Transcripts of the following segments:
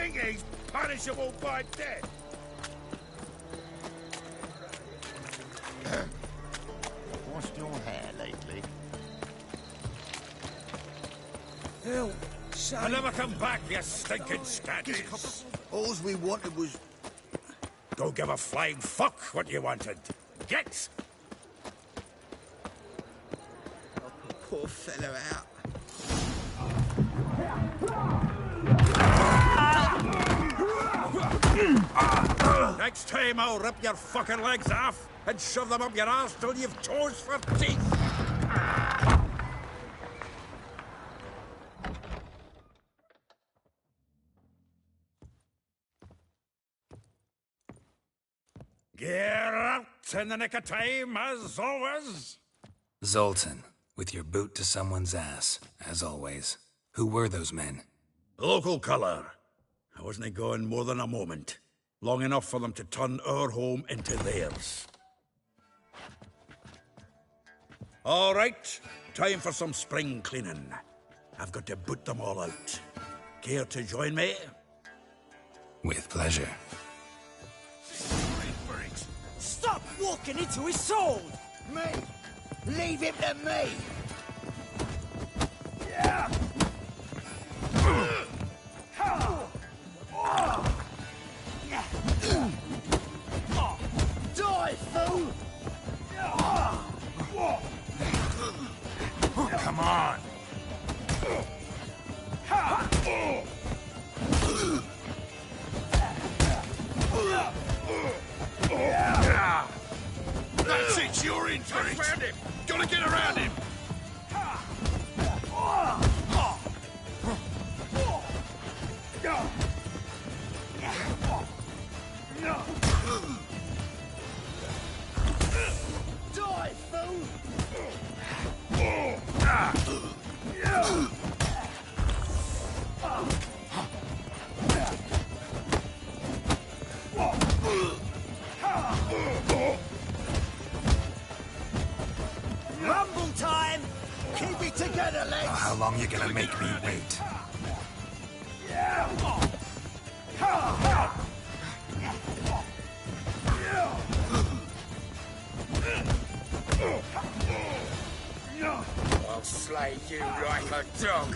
think he's punishable by death? Washed your hair lately? Hell, I'll never come back, you stinking scatties. All we wanted was... Don't give a flying fuck what you wanted. Get! Poor fella out. Next time I'll rip your fucking legs off and shove them up your ass till you've toes for teeth. Get out in the nick of time, as always. Zoltan, with your boot to someone's ass, as always. Who were those men? Local colour. I wasn't gone more than a moment. Long enough for them to turn our home into theirs. All right, time for some spring cleaning. I've got to boot them all out. Care to join me? With pleasure. Stop walking into his sword! Me! Leave him to me! Yeah! Die, fool! Come on! That's it, you're in for it! Around him! Gotta get around him! Die, fool! Rumble time! Keep it together, lads! Oh, how long you gonna make me wait? I'll slay you like a dog.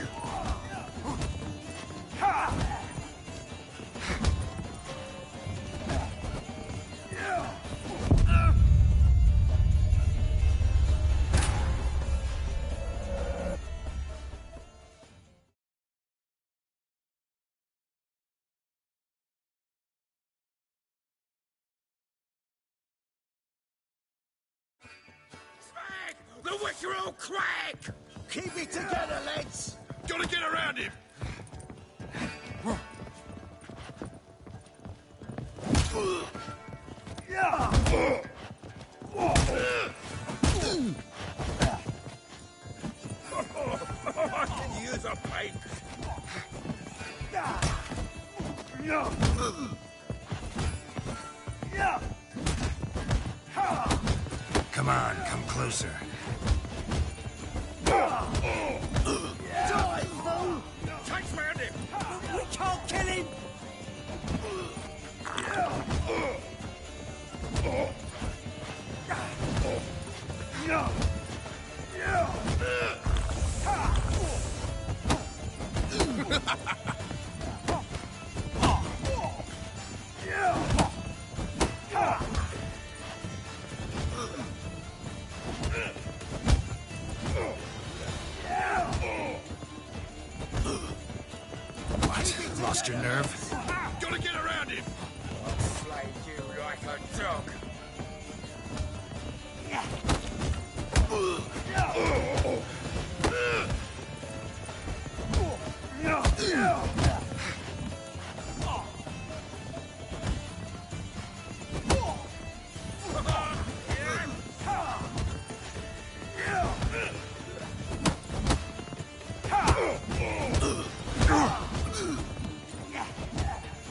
The Wickerel crack! Keep it together, lads! Gotta get around him! I can use a pike! Come on, come closer. Die, fool! Takes round him! We can't kill him! What? Lost your nerve? Gotta get around him! I'll slay you like a dog.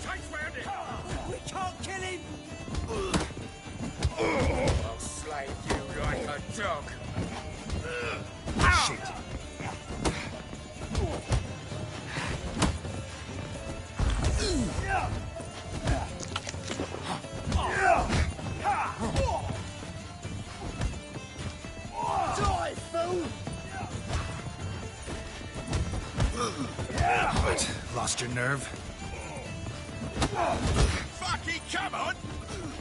Takes round him! We can't kill him! I'll slay you like a dog. Shit. Lost your nerve? Fucking come on!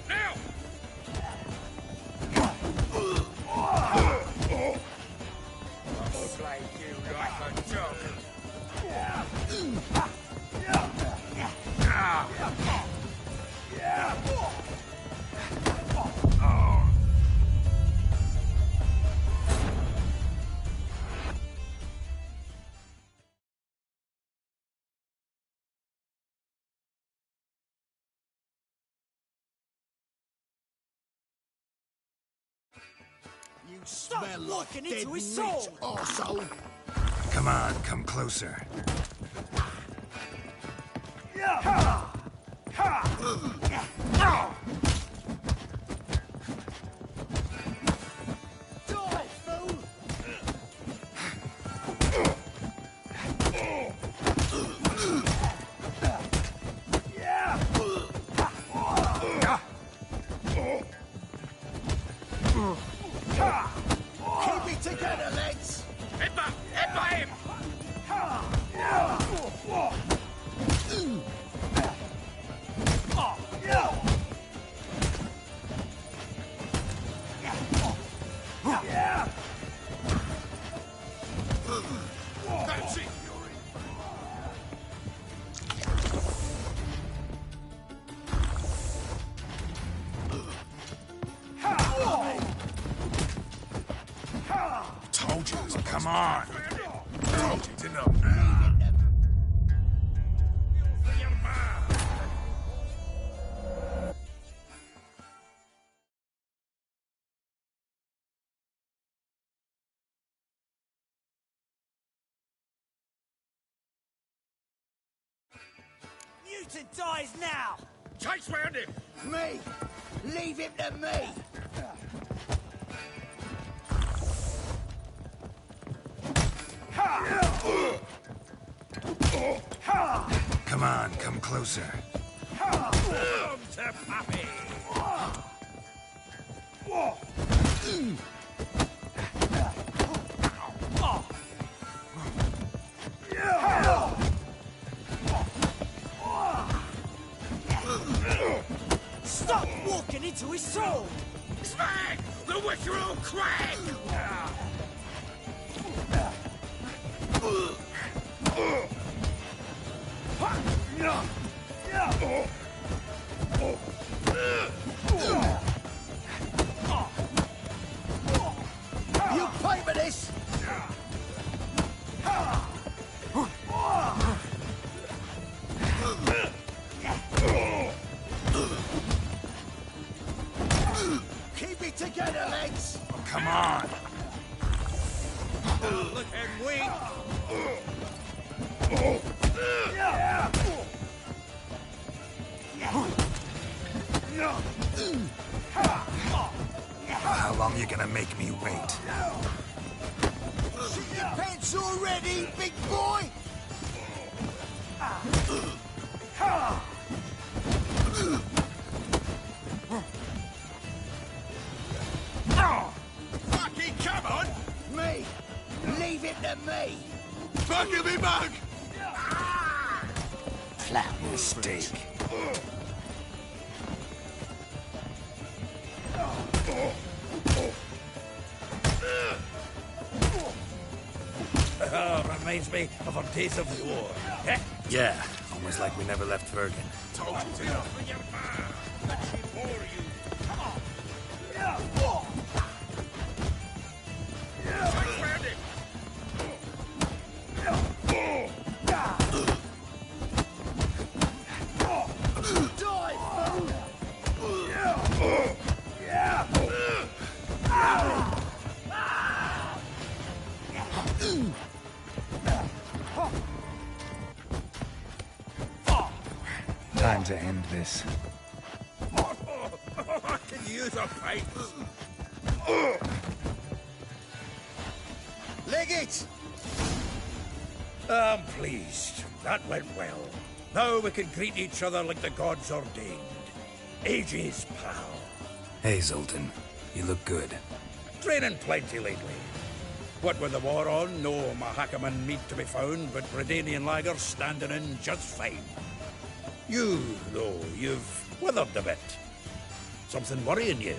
Now! I'll play you like a dog. You Stop smell like walking dead into meat, his soul. arsehole. Come on, come closer. Die, fool! Keep it together, lads! Headbutt him! That's it, Yuri. Told you. Come on. Told you it's enough now. Mutant dies now! Chase round him! Me! Leave him to me! Come on, come closer. Come to puppy! Stop walking into his soul! Smack! The visceral crack! You pay for this! Keep it together, lads! Come on. Look and wink! How long you gonna make me wait? Shit your pants already, big boy! Fucking come on! Me! Leave him to me! Fucking me mug! Flat mistake. Reminds me of our days of war. Eh? Yeah, almost like we never left Vergen. Told you it's enough for your man. Let me bore you. Chase round him! Die, fool! Time to end this. I can use a pint. Leg it! I'm pleased. That went well. Now we can greet each other like the gods ordained. Ages, pal. Hey, Zoltan. You look good. Training plenty lately. What with the war on, no Mahakaman meat to be found, but Redanian lagers standing in just fine. You, though, you've withered a bit. Something worrying you?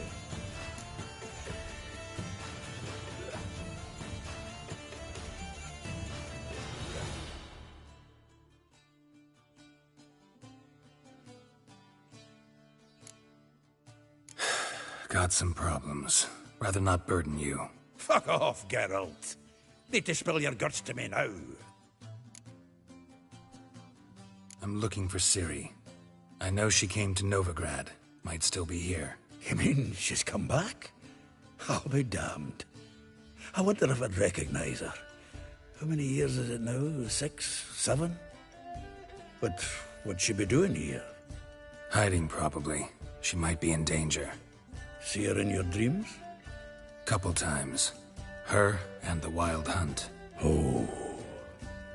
Got some problems. Rather not burden you. Fuck off, Geralt. Need to spill your guts to me now. I'm looking for Ciri. I know she came to Novigrad. Might still be here. You mean she's come back? I'll be damned. I wonder if I'd recognize her. How many years is it now? 6? 7? But what'd she be doing here? Hiding, probably. She might be in danger. See her in your dreams? Couple times. Her and the Wild Hunt. Oh,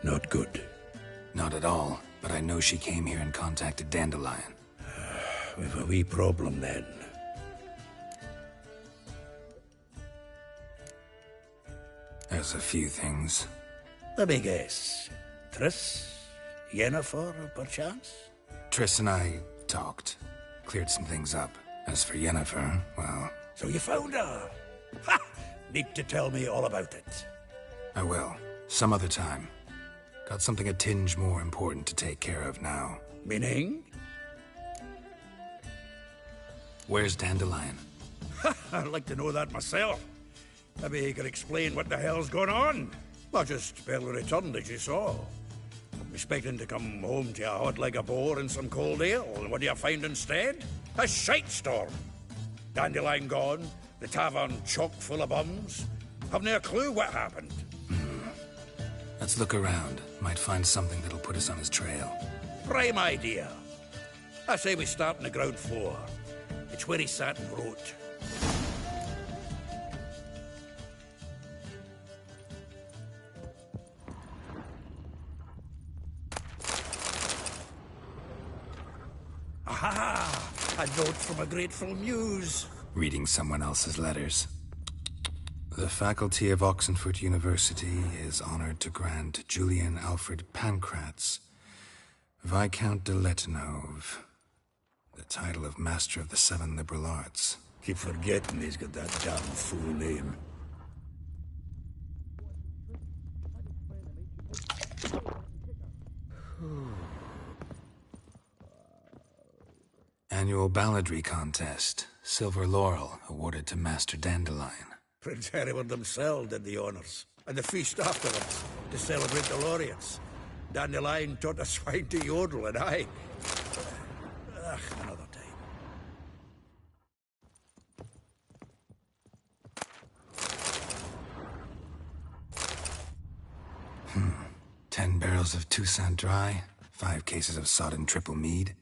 not good. Not at all, but I know she came here and contacted Dandelion. We've a wee problem then. There's a few things. Let me guess. Triss? Yennefer, perchance? Triss and I talked. Cleared some things up. As for Yennefer, well... So you found her? Ha! Need to tell me all about it. I will. Some other time. Got something a tinge more important to take care of now. Meaning? Where's Dandelion? I'd like to know that myself. Maybe he could explain what the hell's going on. I just barely returned, as you saw. I'm expecting to come home to a hot like a boar and some cold ale, and what do you find instead? A shite storm. Dandelion gone, the tavern chock full of bums. Haven't a clue what happened. Let's look around. Might find something that'll put us on his trail. Prime idea. I say we start on the ground floor. It's where he sat and wrote. Aha! A note from a grateful muse. Reading someone else's letters. The faculty of Oxenfurt University is honored to grant Julian Alfred Pancratz, Viscount de Letonov, the title of Master of the Seven Liberal Arts. Keep forgetting he's got that damn full name. Annual balladry contest. Silver Laurel awarded to Master Dandelion. Prince Hereward himself did the honours, and the feast afterwards, to celebrate the laureates. Dandelion taught a swine to yodel, and I... another time. 10 barrels of Toussaint Dry, 5 cases of sodden triple mead.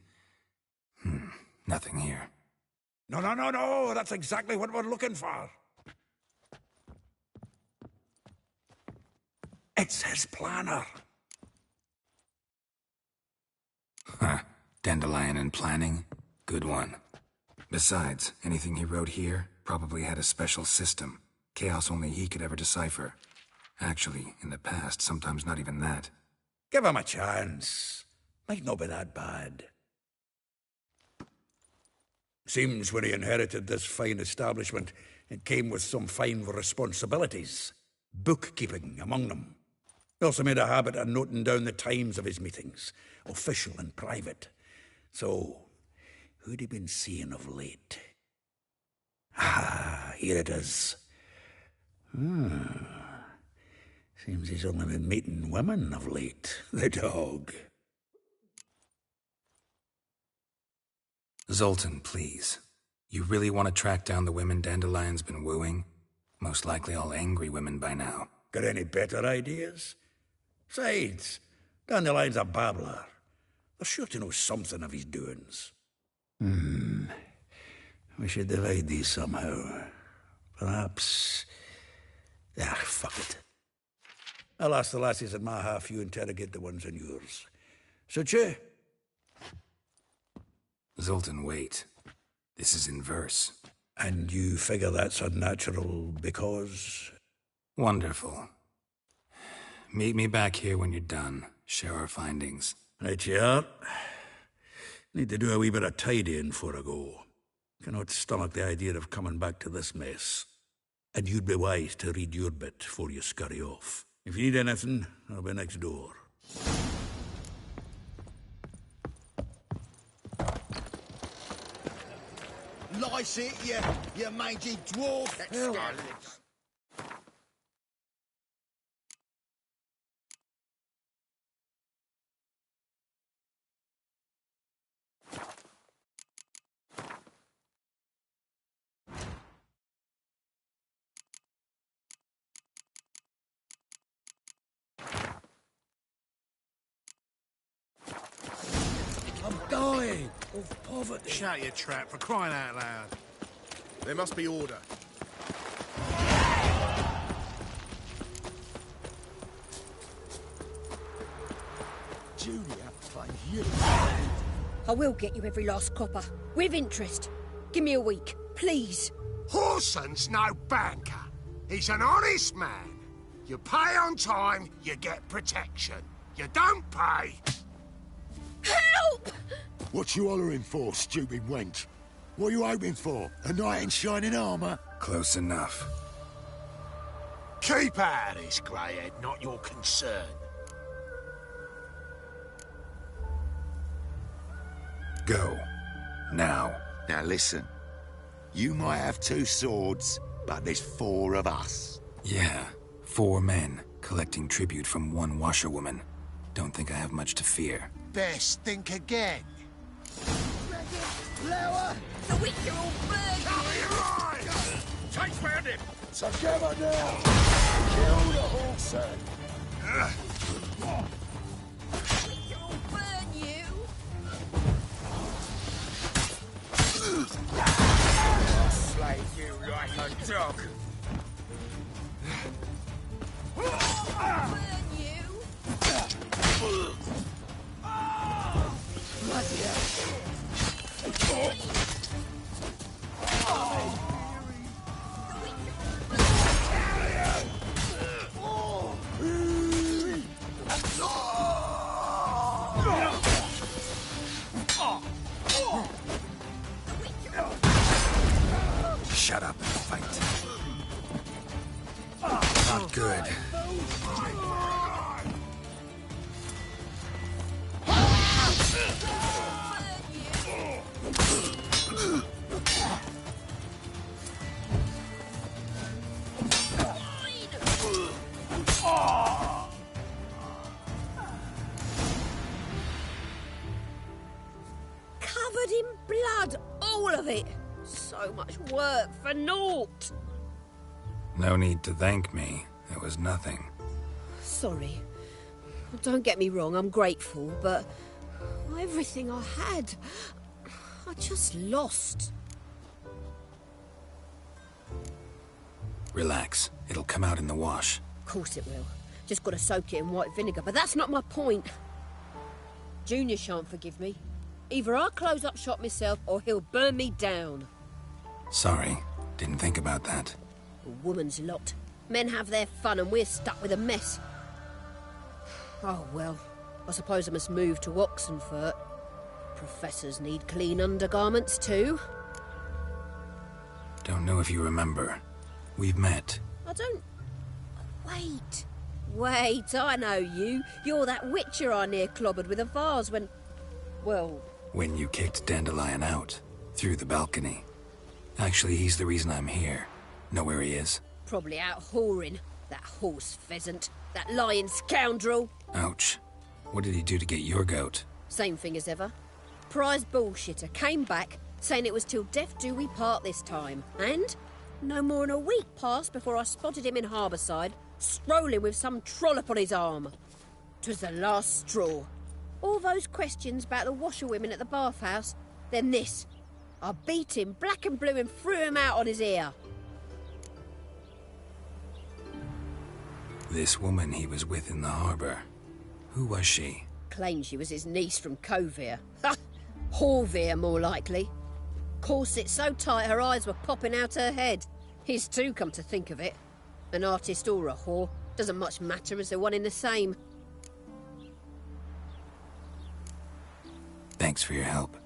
Nothing here. No, that's exactly what we're looking for. It's his planner. Huh. Dandelion and planning? Good one. Besides, anything he wrote here probably had a special system. Chaos only he could ever decipher. Actually, in the past, sometimes not even that. Give him a chance. Might not be that bad. Seems when he inherited this fine establishment, it came with some fine responsibilities. Bookkeeping among them. He also made a habit of noting down the times of his meetings, official and private. So, who'd he been seeing of late? Ah, here it is. Seems he's only been meeting women of late, the dog. Zoltan, please. You really want to track down the women Dandelion's been wooing? Most likely all angry women by now. Got any better ideas? Besides, Dandelion's a babbler. They're sure to know something of his doings. We should divide these somehow. Perhaps... fuck it. I'll ask the lassies in my half, you interrogate the ones in yours. Suit you? Zoltan, wait. This is in verse. And you figure that's unnatural because... Wonderful. Meet me back here when you're done. Share our findings. Right you are. Need to do a wee bit of tidying before I go. Cannot stomach the idea of coming back to this mess. And you'd be wise to read your bit before you scurry off. If you need anything, I'll be next door. Lice it, you mangy dwarf. I'm dying of poverty. Shut your trap, for crying out loud. There must be order. Julia, thank you. I will get you every last copper. With interest. Give me a week, please. Horson's no banker. He's an honest man. You pay on time, you get protection. You don't pay... Help! What you hollering for, stupid wench? What are you hoping for? A knight in shining armour? Close enough. Keep out of this, Greyhead, not your concern. Go. Now. Now listen. You might have 2 swords, but there's 4 of us. Yeah. 4 men, collecting tribute from 1 washerwoman. Don't think I have much to fear. Best think again. Flower! The Witcher will burn you! Chase round him! Together now! Kill the horse! The Witcher will burn you! Slay you like a dog! Burn you! Bloody hell! Shut up and fight. Not good. Covered in blood, all of it. So much work for naught. No need to thank me. It was nothing. Sorry. Don't get me wrong, I'm grateful, but everything I had, I just lost. Relax. It'll come out in the wash. Of course it will. Just gotta soak it in white vinegar, but that's not my point. Junior shan't forgive me. Either I'll close up shop myself, or he'll burn me down. Sorry. Didn't think about that. A woman's lot. Men have their fun and we're stuck with a mess. Oh, well. I suppose I must move to Oxenfurt. Professors need clean undergarments too. Don't know if you remember. We've met. I don't... Wait, I know you. You're that witcher I near clobbered with a vase when... Well... When you kicked Dandelion out. Through the balcony. Actually, he's the reason I'm here. Know where he is? Probably out whoring. That horse pheasant. That lying scoundrel. Ouch. What did he do to get your goat? Same thing as ever. Prize bullshitter came back, saying it was till death do we part this time. And no more than a week passed before I spotted him in Harbourside, strolling with some trollop on his arm. 'Twas the last straw. All those questions about the washerwomen at the bathhouse, then this. I beat him black and blue and threw him out on his ear. This woman he was with in the harbour. Who was she? Claimed she was his niece from Kovir. Ha! Horvir, more likely. Corset so tight her eyes were popping out her head. His too, come to think of it. An artist or a whore. Doesn't much matter as they're one in the same. Thanks for your help.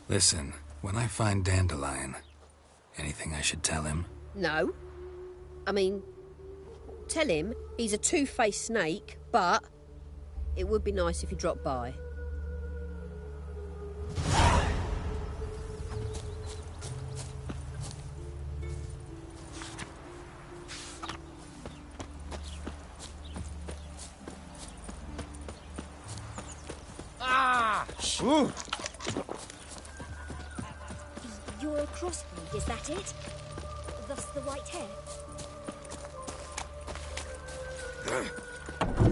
Listen, when I find Dandelion, anything I should tell him? No. I mean, tell him he's a two-faced snake, but it would be nice if he dropped by. Ooh. You're a crossbreed, is that it? Thus the white hair?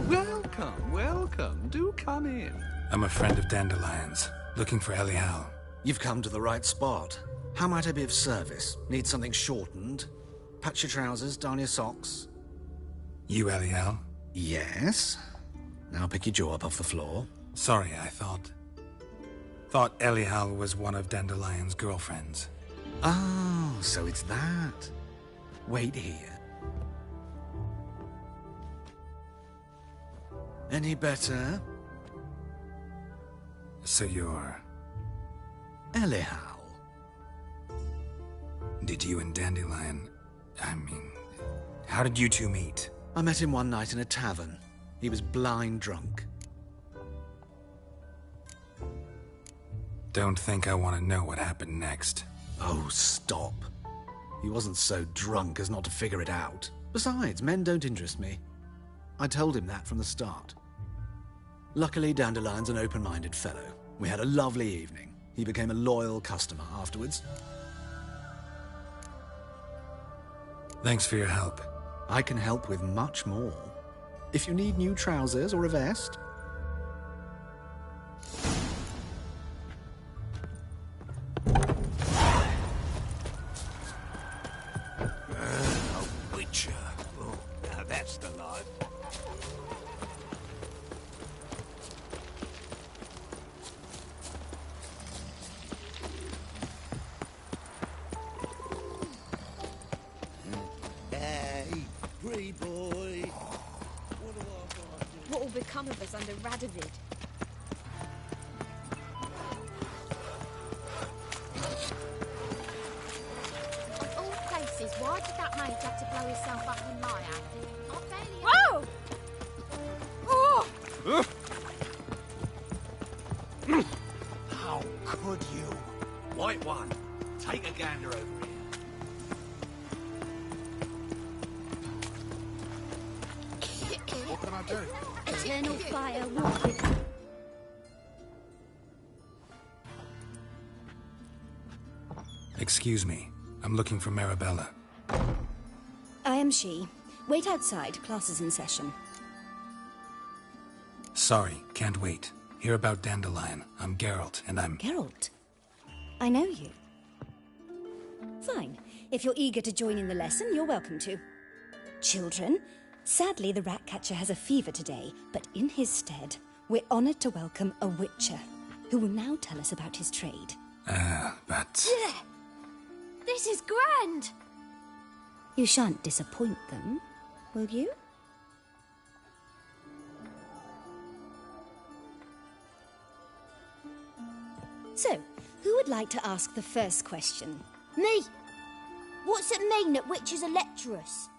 Welcome, welcome. Do come in. I'm a friend of Dandelion's, looking for Elial. You've come to the right spot. How might I be of service? Need something shortened? Patch your trousers, darn your socks. You Elial? Yes. Now pick your jaw up off the floor. Sorry, I thought Elial was one of Dandelion's girlfriends. Oh, so it's that. Wait here. Any better? So you're... Elial. Did you and Dandelion... I mean... How did you two meet? I met him one night in a tavern. He was blind drunk. Don't think I want to know what happened next. Oh, stop. He wasn't so drunk as not to figure it out. Besides, men don't interest me. I told him that from the start. Luckily, Dandelion's an open-minded fellow. We had a lovely evening. He became a loyal customer afterwards. Thanks for your help. I can help with much more. If you need new trousers or a vest... A witcher. Oh, now that's the life. Hey, pretty boy. What will become of us under Radovid? Of all places, why did that mage have to blow himself up in my act? Whoa! Oh! How could you? White one, take a gander over here. What can I do? Eternal fire walk with you. Excuse me. I'm looking for Marabella. I am she. Wait outside. Class is in session. Sorry, can't wait. Hear about Dandelion. I'm Geralt, and I'm... Geralt? I know you. Fine. If you're eager to join in the lesson, you're welcome to. Children, sadly the Ratcatcher has a fever today, but in his stead, we're honoured to welcome a Witcher, who will now tell us about his trade. But... This is grand! You shan't disappoint them, will you? So, who would like to ask the first question? Me! What's it mean that witches are lecturers?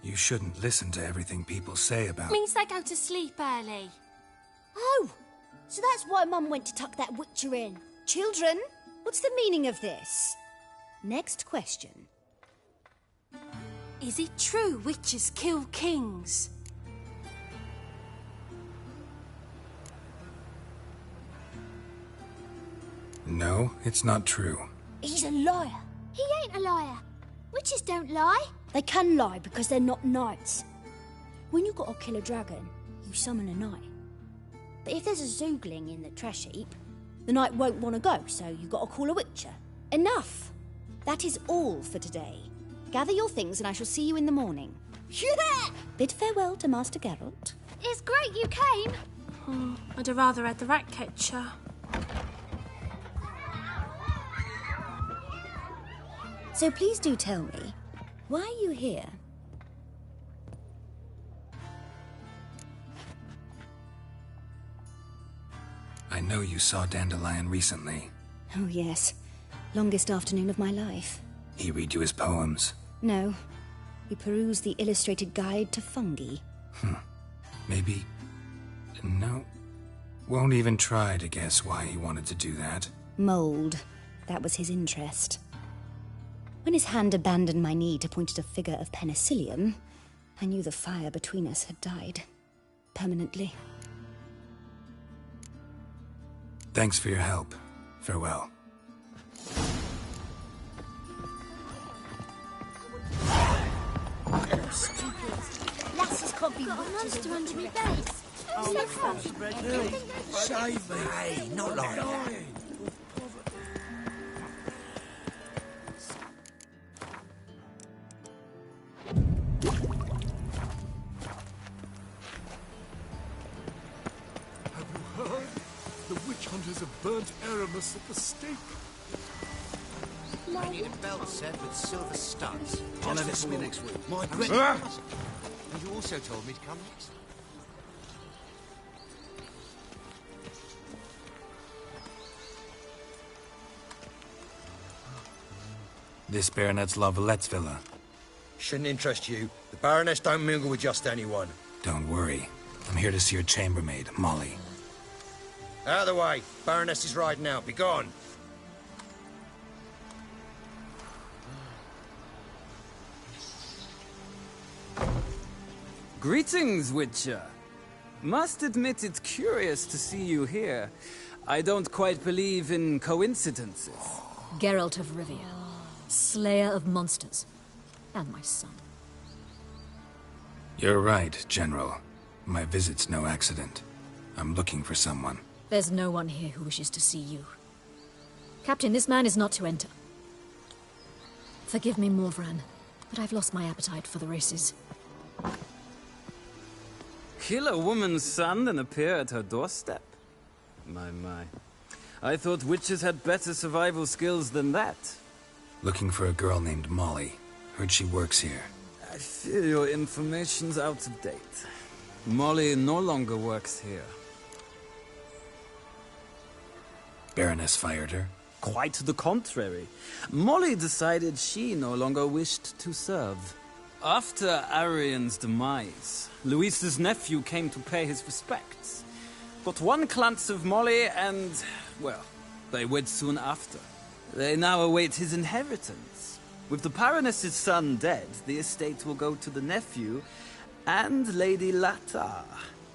You shouldn't listen to everything people say about... Means they go to sleep early. Oh! So that's why Mum went to tuck that witcher in. Children, what's the meaning of this? Next question. Is it true witches kill kings? No, it's not true. He's a liar. He ain't a liar. Witches don't lie. They can lie because they're not knights. When you gotta kill a dragon, you summon a knight. But if there's a zoogling in the trash heap, the knight won't want to go, so you gotta call a witcher. Enough! That is all for today. Gather your things and I shall see you in the morning. Yeah! Bid farewell to Master Geralt. It's great you came. I'd have rather had the rat catcher. So please do tell me, why are you here? I know you saw Dandelion recently. Oh yes, longest afternoon of my life. He read you his poems? No, we perused the illustrated guide to fungi. Maybe... No. Won't even try to guess why he wanted to do that. Mold. That was his interest. When his hand abandoned my knee to point at a figure of penicillium, I knew the fire between us had died. Permanently. Thanks for your help. Farewell. Lasses can't be got a monster under me base. Save me. Hey, not like that. Have you heard? The witch hunters have burnt Aramis at the stake. I need a belt set with silver studs. I'll have it for you next week. My great... And you also told me to come next. This Baronet's La Vallette's villa. Shouldn't interest you. The Baroness don't mingle with just anyone. Don't worry. I'm here to see your chambermaid, Molly. Out of the way. Baroness is riding out. Be gone. Greetings, Witcher. Must admit it's curious to see you here. I don't quite believe in coincidences. Geralt of Rivia, slayer of monsters, and my son. You're right, General. My visit's no accident. I'm looking for someone. There's no one here who wishes to see you. Captain, this man is not to enter. Forgive me, Morvran, but I've lost my appetite for the races. Kill a woman's son and appear at her doorstep? My. I thought witches had better survival skills than that. Looking for a girl named Molly. Heard she works here. I fear your information's out of date. Molly no longer works here. Baroness fired her? Quite the contrary. Molly decided she no longer wished to serve. After Arian's demise, Luis's nephew came to pay his respects. Got one glance of Molly and, well, they wed soon after. They now await his inheritance. With the Baroness's son dead, the estate will go to the nephew and Lady Latar,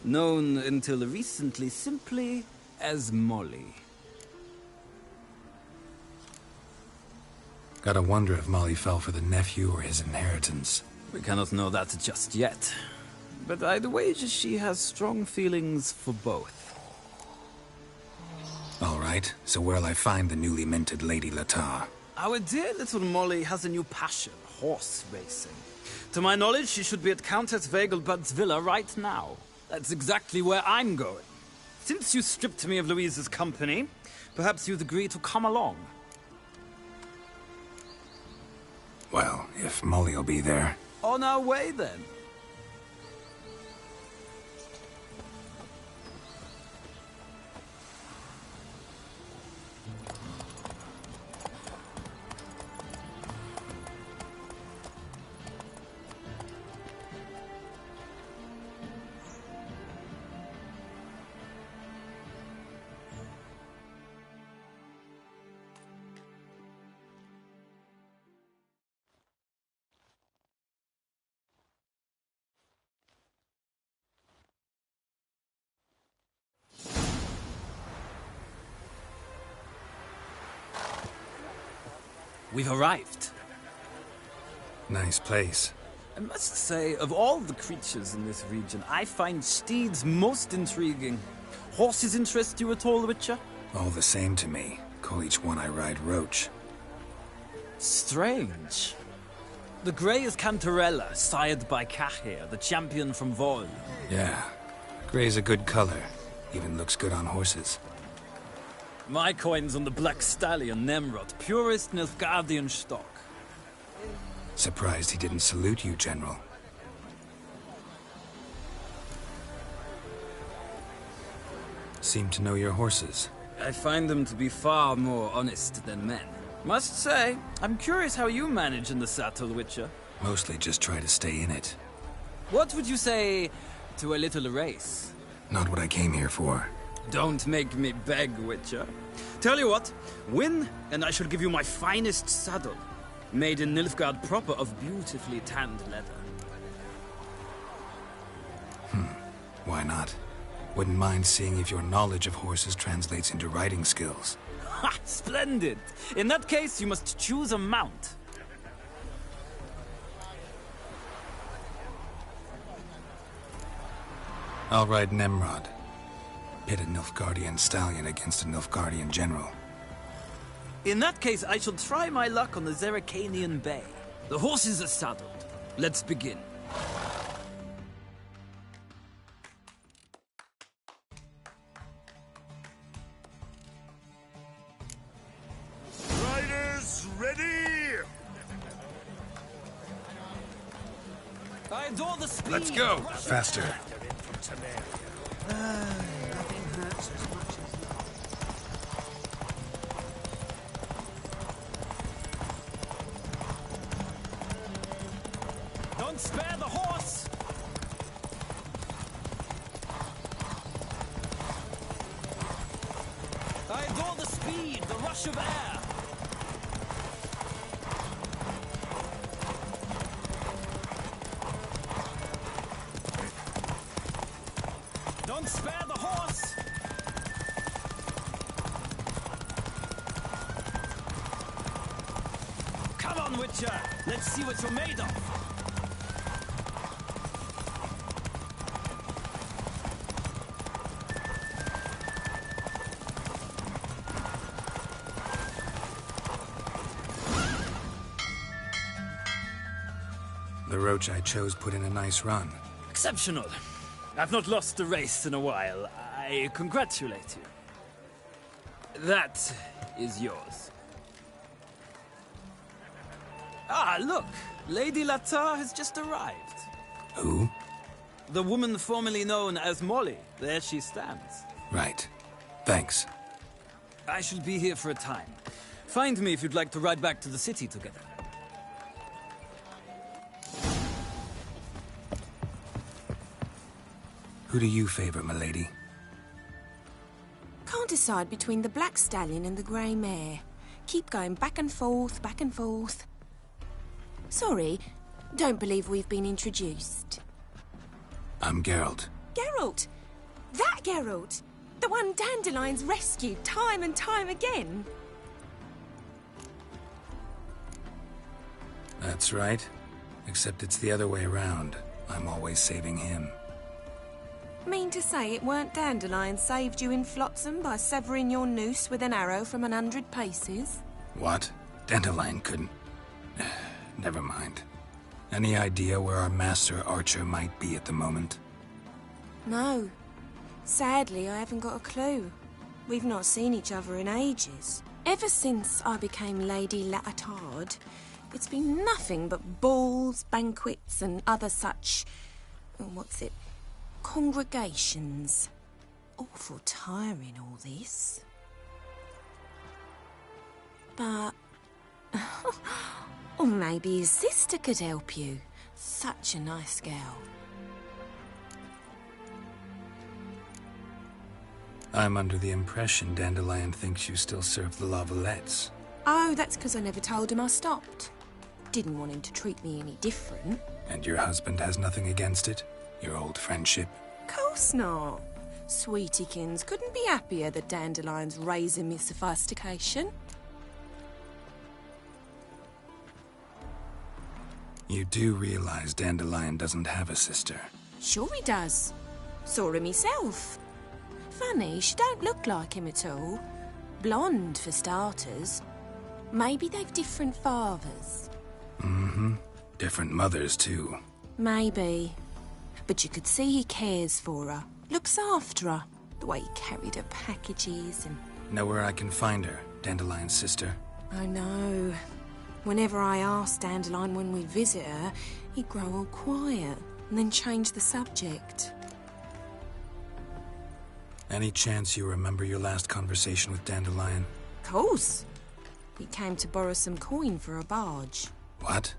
known until recently simply as Molly. Gotta wonder if Molly fell for the nephew or his inheritance. We cannot know that just yet. But I'd wager she has strong feelings for both. All right, so where'll I find the newly minted Lady Latar? Our dear little Molly has a new passion, horse racing. To my knowledge, she should be at Countess Vegelbud's villa right now. That's exactly where I'm going. Since you stripped me of Louise's company, perhaps you'd agree to come along. Well, if Molly'll be there. On our way, then. We've arrived. Nice place. I must say, of all the creatures in this region, I find steeds most intriguing. Horses interest you at all, Witcher? All the same to me. Call each one I ride Roach. Strange. The grey is Cantarella, sired by Cahir, the champion from Vol. Yeah. Gray's a good color. Even looks good on horses. My coin's on the Black Stallion Nemrod, purest Nilfgaardian stock. Surprised he didn't salute you, General. Seem to know your horses. I find them to be far more honest than men. Must say, I'm curious how you manage in the saddle, Witcher. Mostly just try to stay in it. What would you say to a little race? Not what I came here for. Don't make me beg, Witcher. Tell you what, win, and I shall give you my finest saddle. Made in Nilfgaard proper of beautifully tanned leather. Why not? Wouldn't mind seeing if your knowledge of horses translates into riding skills. Ha! Splendid! In that case, you must choose a mount. I'll ride Nemrod. Pit a Nilfgaardian stallion against a Nilfgaardian general. In that case, I shall try my luck on the Zerrikanian Bay. The horses are saddled. Let's begin. Riders, ready! I adore the speed. Let's go! Faster. Nothing hurts as much as Don't spare the horse! I adore the speed, the rush of air. Don't spare the horse! Come on, Witcher! Let's see what you're made of! The roach I chose put in a nice run. Exceptional. I've not lost a race in a while. I congratulate you. That is yours. Ah, look! Lady Latar has just arrived. Who? The woman formerly known as Molly. There she stands. Right. Thanks. I shall be here for a time. Find me if you'd like to ride back to the city together. Who do you favor, milady? Can't decide between the Black Stallion and the Grey Mare. Keep going back and forth, back and forth. Sorry, don't believe we've been introduced. I'm Geralt. Geralt! That Geralt! The one Dandelion's rescued time and time again. That's right. Except it's the other way around. I'm always saving him. Mean to say it weren't Dandelion saved you in Flotsam by severing your noose with an arrow from 100 paces? What? Dandelion couldn't... Never mind. Any idea where our master archer might be at the moment? No. Sadly, I haven't got a clue. We've not seen each other in ages. Ever since I became Lady Lattard, it's been nothing but balls, banquets, and other such... congregations. Awful tiring, all this. But... or maybe his sister could help you. Such a nice girl. I'm under the impression Dandelion thinks you still serve the Lavalettes. Oh, that's because I never told him I stopped. Didn't want him to treat me any different. And your husband has nothing against it? Your old friendship? Course not. Sweetiekins couldn't be happier that Dandelion's raising me sophistication. You do realize Dandelion doesn't have a sister? Sure he does. Saw him himself. Funny, she don't look like him at all. Blonde, for starters. Maybe they've different fathers. Mm-hmm. Different mothers, too. Maybe. But you could see he cares for her. Looks after her. The way he carried her packages and... Know where I can find her, Dandelion's sister? I know. Whenever I asked Dandelion when we'd visit her, he'd grow all quiet and then change the subject. Any chance you remember your last conversation with Dandelion? Course. He came to borrow some coin for a barge. What?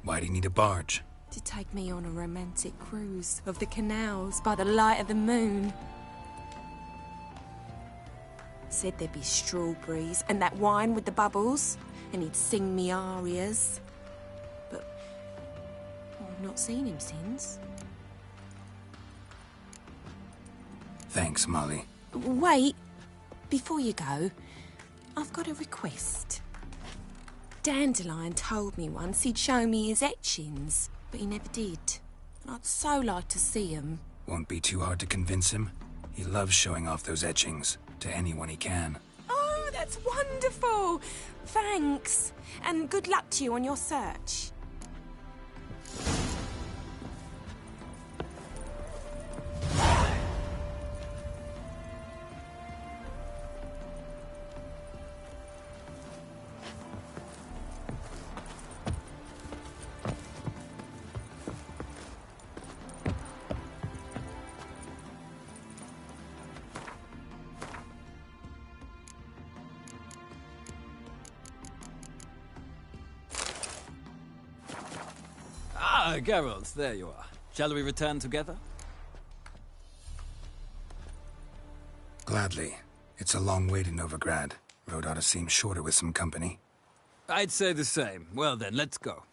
Why'd he need a barge? To take me on a romantic cruise of the canals by the light of the moon. Said there'd be strawberries and that wine with the bubbles, and he'd sing me arias. But I've not seen him since. Thanks, Molly. Wait, before you go, I've got a request. Dandelion told me once he'd show me his etchings, but he never did. And I'd so like to see them. Won't be too hard to convince him. He loves showing off those etchings to anyone he can. Oh, that's wonderful! Thanks. And good luck to you on your search. Ah, Geralt, there you are. Shall we return together? Gladly. It's a long way to Novigrad. Road ought to seem shorter with some company. I'd say the same. Well then, let's go.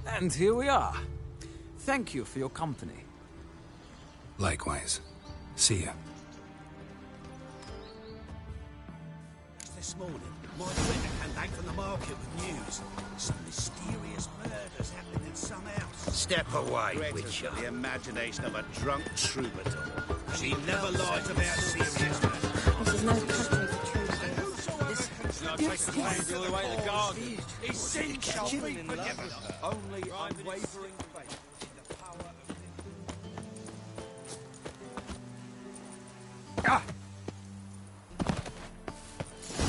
And here we are. Thank you for your company. Likewise. See ya. This morning, my friend came back from the market with news. Some mysterious murders happening at some house. Step away, Greta's Witcher. got the imagination of a drunk troubadour. She never lies about serious matters. There's no country for truth here. I'll take the blade all the way to the garden. Sin shall be forgiven. Only unwavering faith in the power of...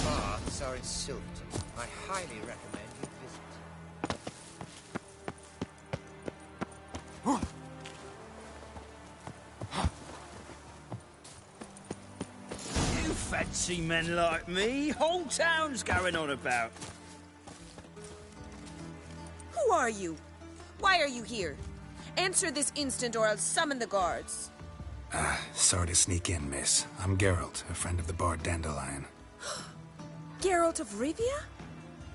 Baths are in Silverton. I highly recommend you visit. You fancy men like me? Whole town's going on about. Who are you? Why are you here? Answer this instant or I'll summon the guards. Sorry to sneak in, miss. I'm Geralt, a friend of the bard Dandelion. Geralt of Rivia?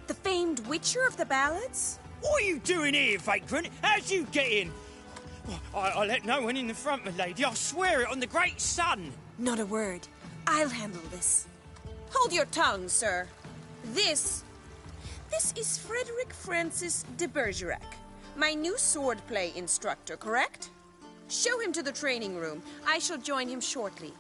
The famed witcher of the ballads? What are you doing here, vagrant? How'd you get in? I let no one in the front, my lady. I swear it on the great sun. Not a word. I'll handle this. Hold your tongue, sir. This is Frederick Francis de Bergerac, my new swordplay instructor, correct? Show him to the training room. I shall join him shortly.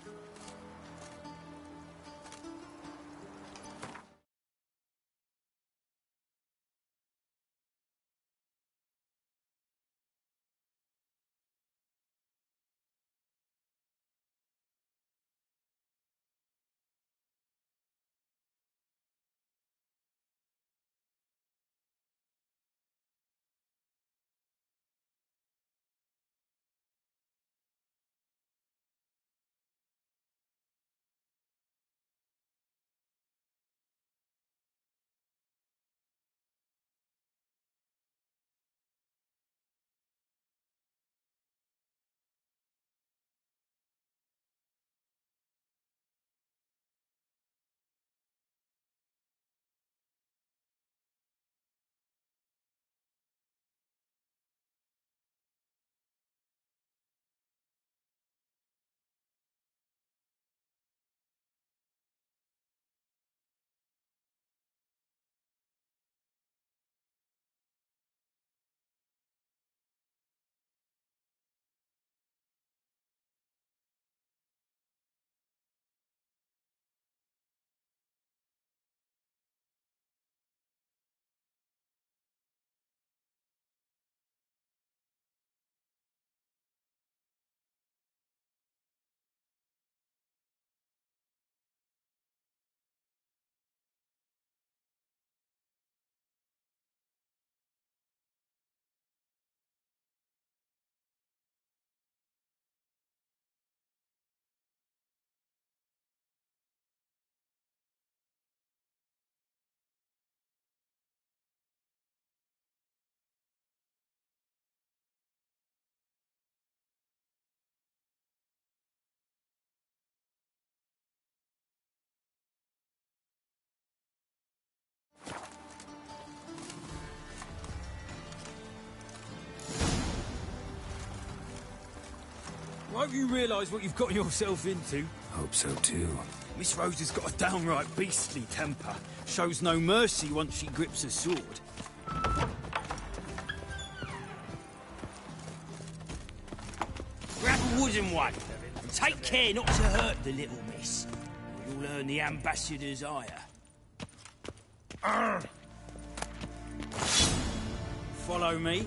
Hope you realise what you've got yourself into. Hope so too. Miss Rose has got a downright beastly temper. Shows no mercy once she grips her sword. Grab a wooden one, and take care not to hurt the little miss, or you'll earn the ambassador's ire. Follow me.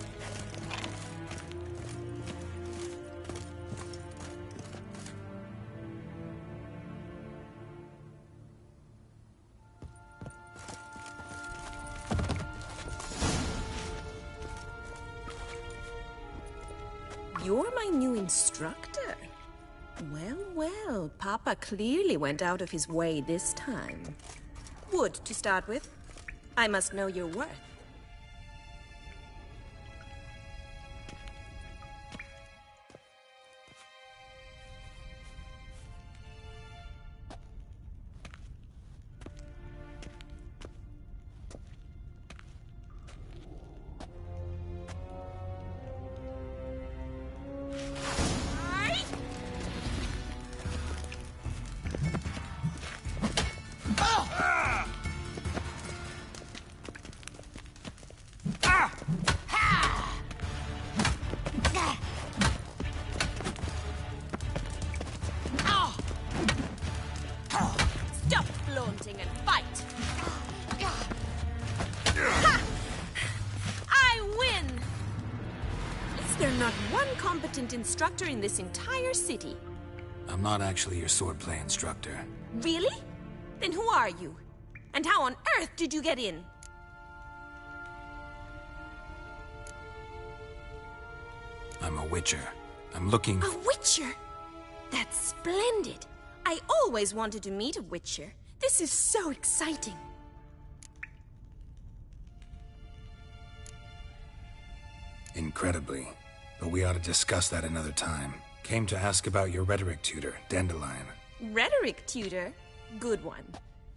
You're my new instructor. Well, well, Papa clearly went out of his way this time. Wood, to start with. I must know your worth. Stop flaunting and fight! I win! Is there not one competent instructor in this entire city? I'm not actually your swordplay instructor. Really? Then who are you? And how on earth did you get in? I'm a witcher. I'm looking... A witcher? That's splendid. I always wanted to meet a witcher. This is so exciting. Incredibly. But we ought to discuss that another time. Came to ask about your rhetoric tutor, Dandelion. Rhetoric tutor? Good one.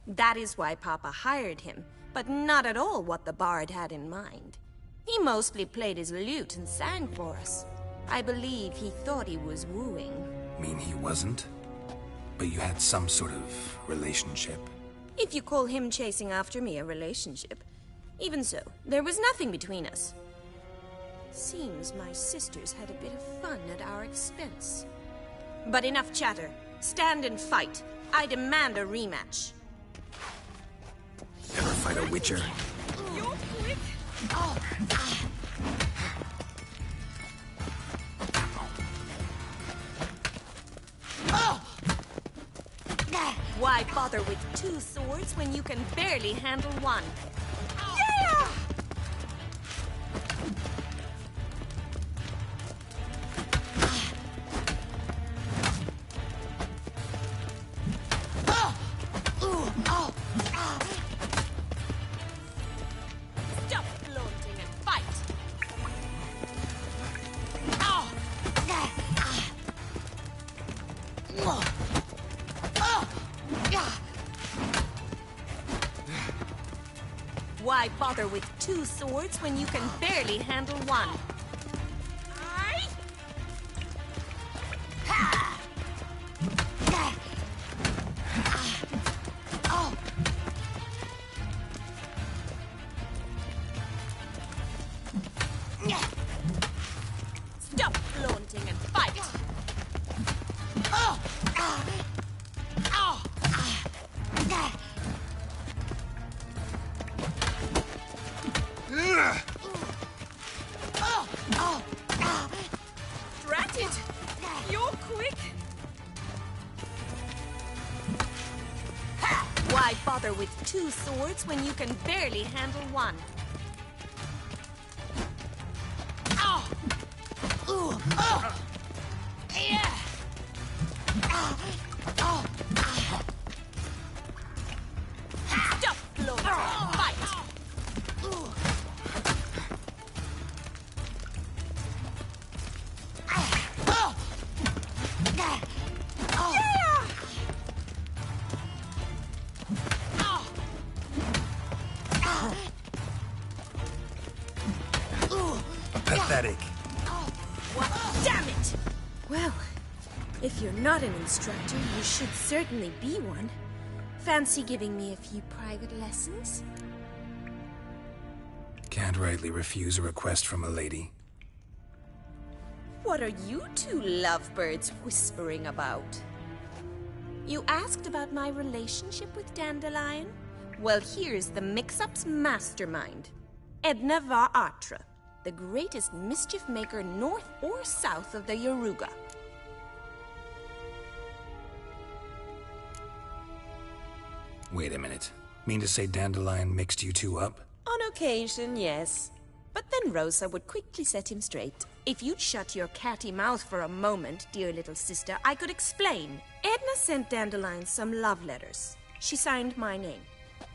That is why Papa hired him, but not at all what the bard had in mind. He mostly played his lute and sang for us. I believe he thought he was wooing. Mean he wasn't? But you had some sort of relationship? If you call him chasing after me a relationship. Even so, there was nothing between us. Seems my sisters had a bit of fun at our expense. But enough chatter. Stand and fight. I demand a rematch. Never fight a witcher. You're quick. Why bother with two swords when you can barely handle one? Yeah! Stop flaunting and fight! Why bother with two swords when you can barely handle one? Stop flaunting and fight! Drat it! You're quick! Why bother with two swords when you can barely handle one? Stop flaunting and fight! Pathetic. What? Damn it! Well, If you're not an instructor, you should certainly be one. Fancy giving me a few private lessons? Can't rightly refuse a request from a lady. What are you two lovebirds whispering about? You asked about my relationship with Dandelion? Well, here's the mix-up's mastermind. Edna Va Atra, the greatest mischief maker north or south of the Yaruga. Wait a minute. Mean to say Dandelion mixed you two up? On occasion, yes. But then Rosa would quickly set him straight. If you'd shut your catty mouth for a moment, dear little sister, I could explain. Edna sent Dandelion some love letters. She signed my name.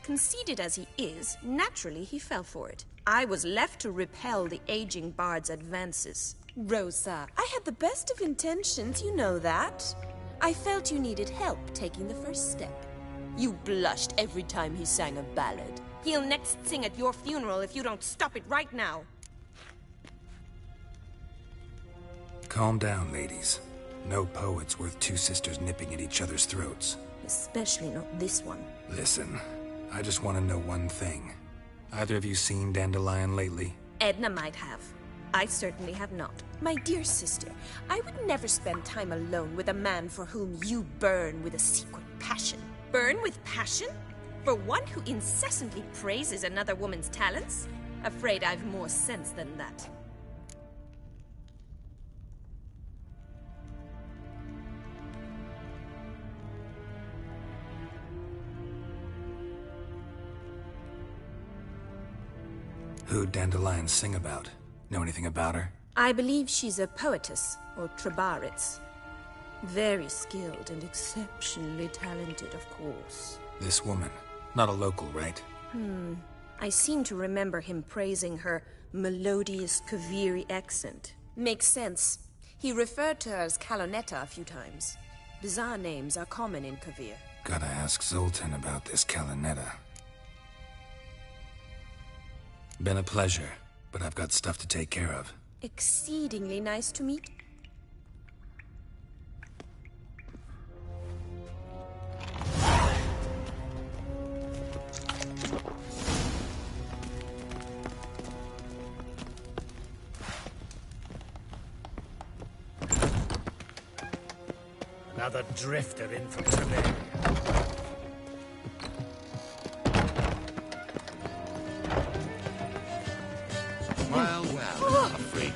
Conceited as he is, naturally he fell for it. I was left to repel the aging bard's advances. Rosa, I had the best of intentions, you know that. I felt you needed help taking the first step. You blushed every time he sang a ballad. He'll next sing at your funeral if you don't stop it right now. Calm down, ladies. No poet's worth two sisters nipping at each other's throats. Especially not this one. Listen, I just want to know one thing. Either of you seen Dandelion lately? Edna might have. I certainly have not. My dear sister, I would never spend time alone with a man for whom you burn with a secret passion. Burn with passion? For one who incessantly praises another woman's talents? Afraid I've more sense than that. Who'd Dandelion sing about? Know anything about her? I believe she's a poetess, or Trebaritz. Very skilled and exceptionally talented, of course. This woman. Not a local, right? I seem to remember him praising her melodious Kaviri accent. Makes sense. He referred to her as Kalonetta a few times. Bizarre names are common in Kavir. Gotta ask Zoltan about this Kalonetta. Been a pleasure, but I've got stuff to take care of. Exceedingly nice to meet. Another drifter in from Temeria. Well, a freak.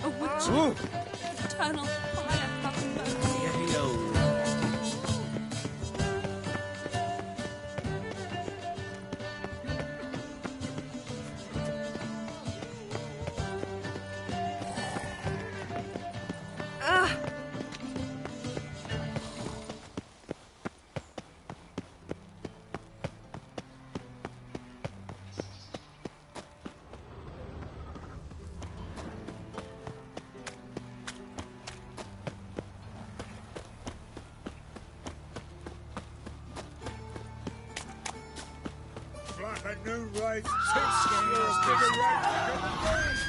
A witch. Eternal fire fucking burns. Like a new race, you're a bigger race.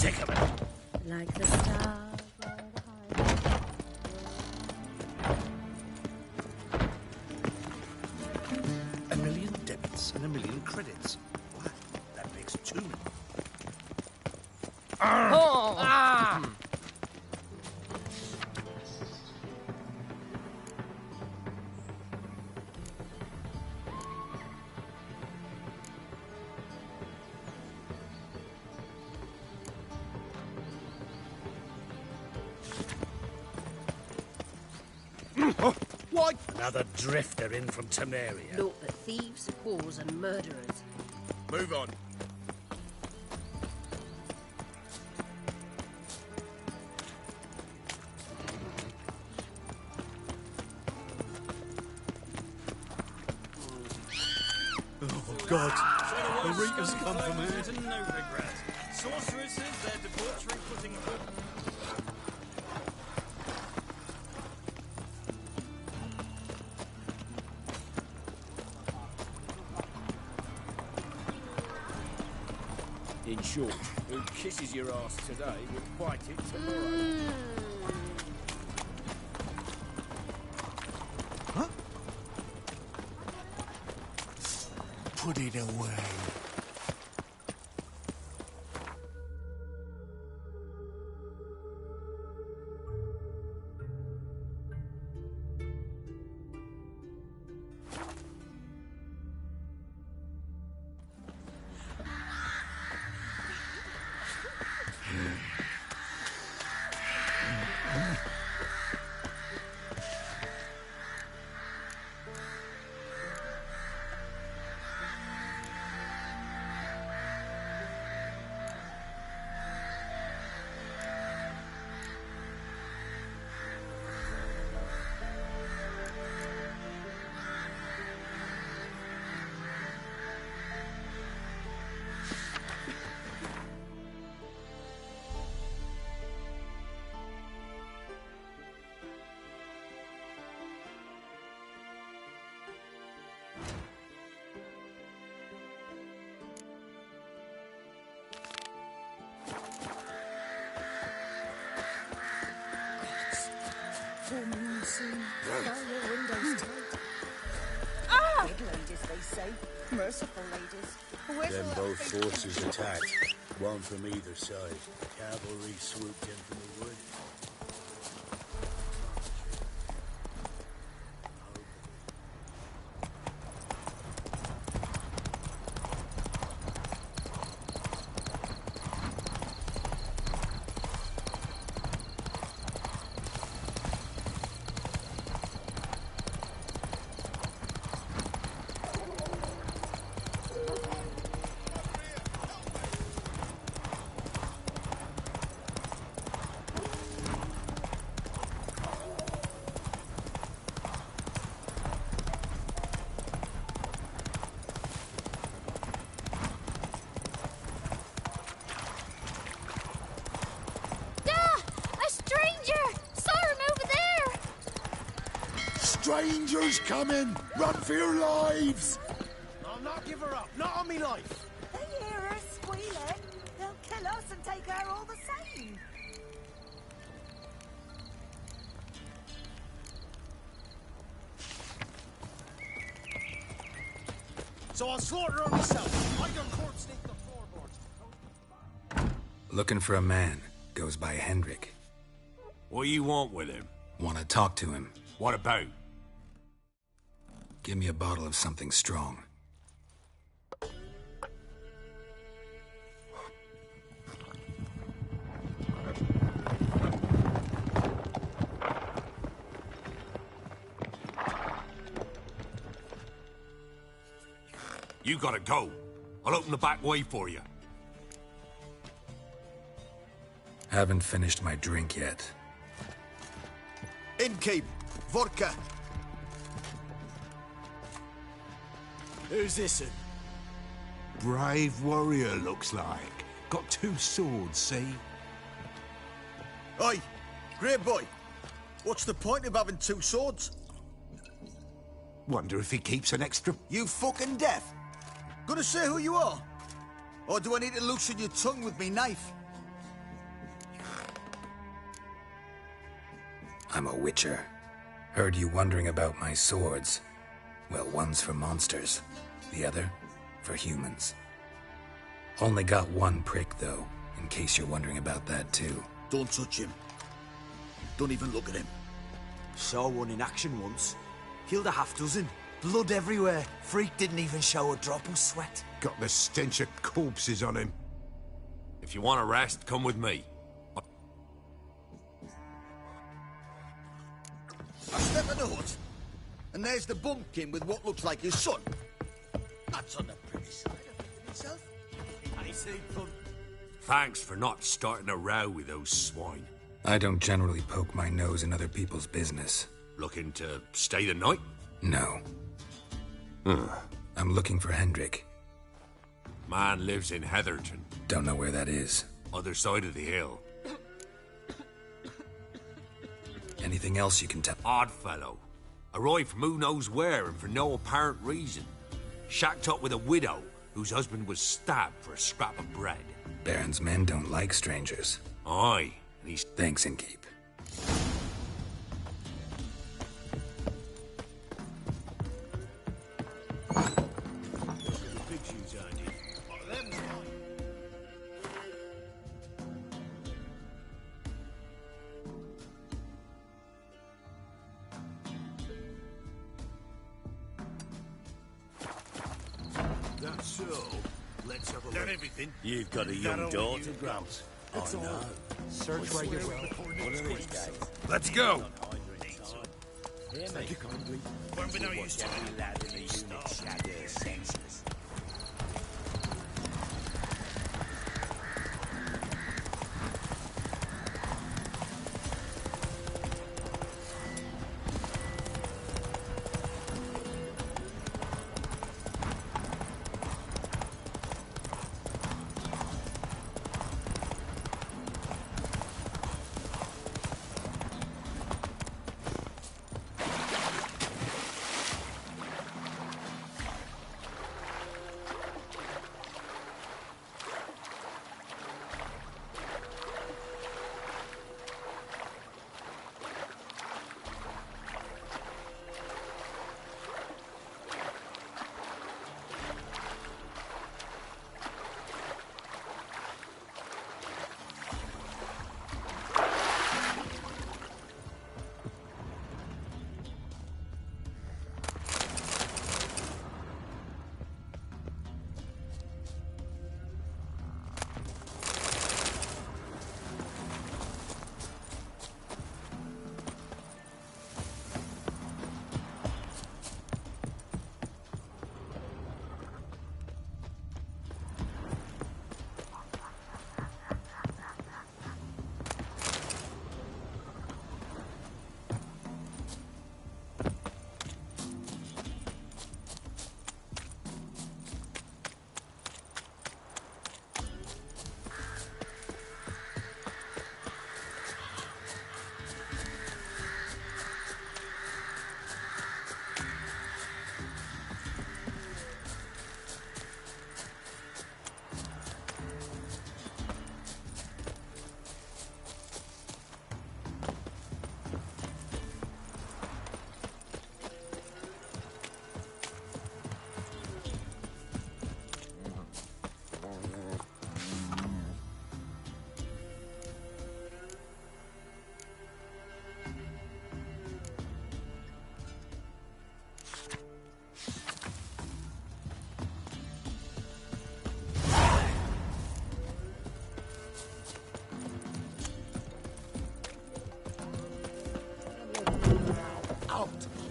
Sick of it. Like the stars. A million debits and a million credits. Wow, that makes two. Why? Another drifter in from Temeria. Naught but thieves, whores, and murderers. Move on. Oh, God. The Reapers come for me. And no regret. Sorceresses, their debauchery putting good... In short, who kisses your ass today will bite it tomorrow. Huh? Put it away. Full moon soon. Bow your windows tight. Ah! Dead ladies, they say. Merciful ladies. Where's Then the both little forces attacked, one from either side. Cavalry swooped in from the wood. Strangers coming! Run for your lives! I'll not give her up. Not on me life. They hear her squealing. They'll kill us and take her all the same. So I'll slaughter her myself. I can court sneak the floorboards. Looking for a man. Goes by Hendrik. What you want with him? Want to talk to him. What about? Give me a bottle of something strong. You gotta go. I'll open the back way for you. Haven't finished my drink yet. Innkeep. Vodka. Who's this? Brave warrior, looks like. Got 2 swords, see? Oi, great boy. What's the point of having 2 swords? Wonder if he keeps an extra... You fucking deaf. Gonna say who you are? Or do I need to loosen your tongue with me knife? I'm a witcher. Heard you wondering about my swords. Well, one's for monsters, the other for humans. Only got 1 prick, though, in case you're wondering about that, too. Don't touch him. Don't even look at him. Saw one in action once. Killed a half-dozen. Blood everywhere. Freak didn't even show a drop of sweat. Got the stench of corpses on him. If you want to rest, come with me. I step in the hut. And there's the bumpkin with what looks like his son. That's on the pretty side of it itself. I say, Plum. Thanks for not starting a row with those swine. I don't generally poke my nose in other people's business. Looking to stay the night? No. I'm looking for Hendrik. Man lives in Heatherton. Don't know where that is. Other side of the hill. Anything else you can tell? Odd fellow. Arrived from who knows where and for no apparent reason. Shacked up with a widow whose husband was stabbed for a scrap of bread. Baron's men don't like strangers. Aye, and he's... Thanks, Inkeep. That's so. Let's have a look. That everything? You've got a young daughter, Gramps. I know. Search where you will. One of these days. Let's go! Here, mate. You kindly. Won't be no use to any lad in the unit shagging senseless.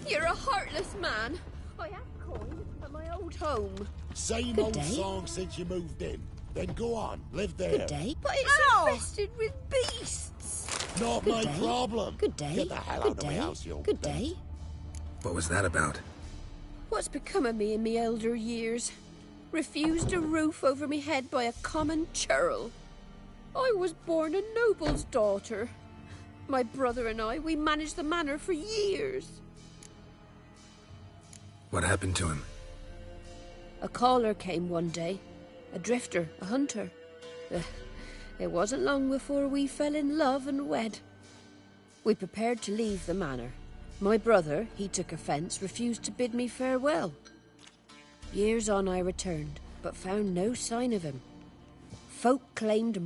You're a heartless man. I have coin at my old home. Same Good old day. song since you moved in. Then go on, live there. Good day. But it's infested with beasts. Not Good my day. problem. Good day. Get the hell Good out of my day. house, you old Good bent. day. What was that about? What's become of me in me elder years? Refused a roof over me head by a common churl. I was born a noble's daughter. My brother and I, we managed the manor for years. What happened to him? A caller came one day. A drifter, a hunter. It wasn't long before we fell in love and wed. We prepared to leave the manor. My brother, he took offence, refused to bid me farewell. Years on I returned, but found no sign of him. Folk claimed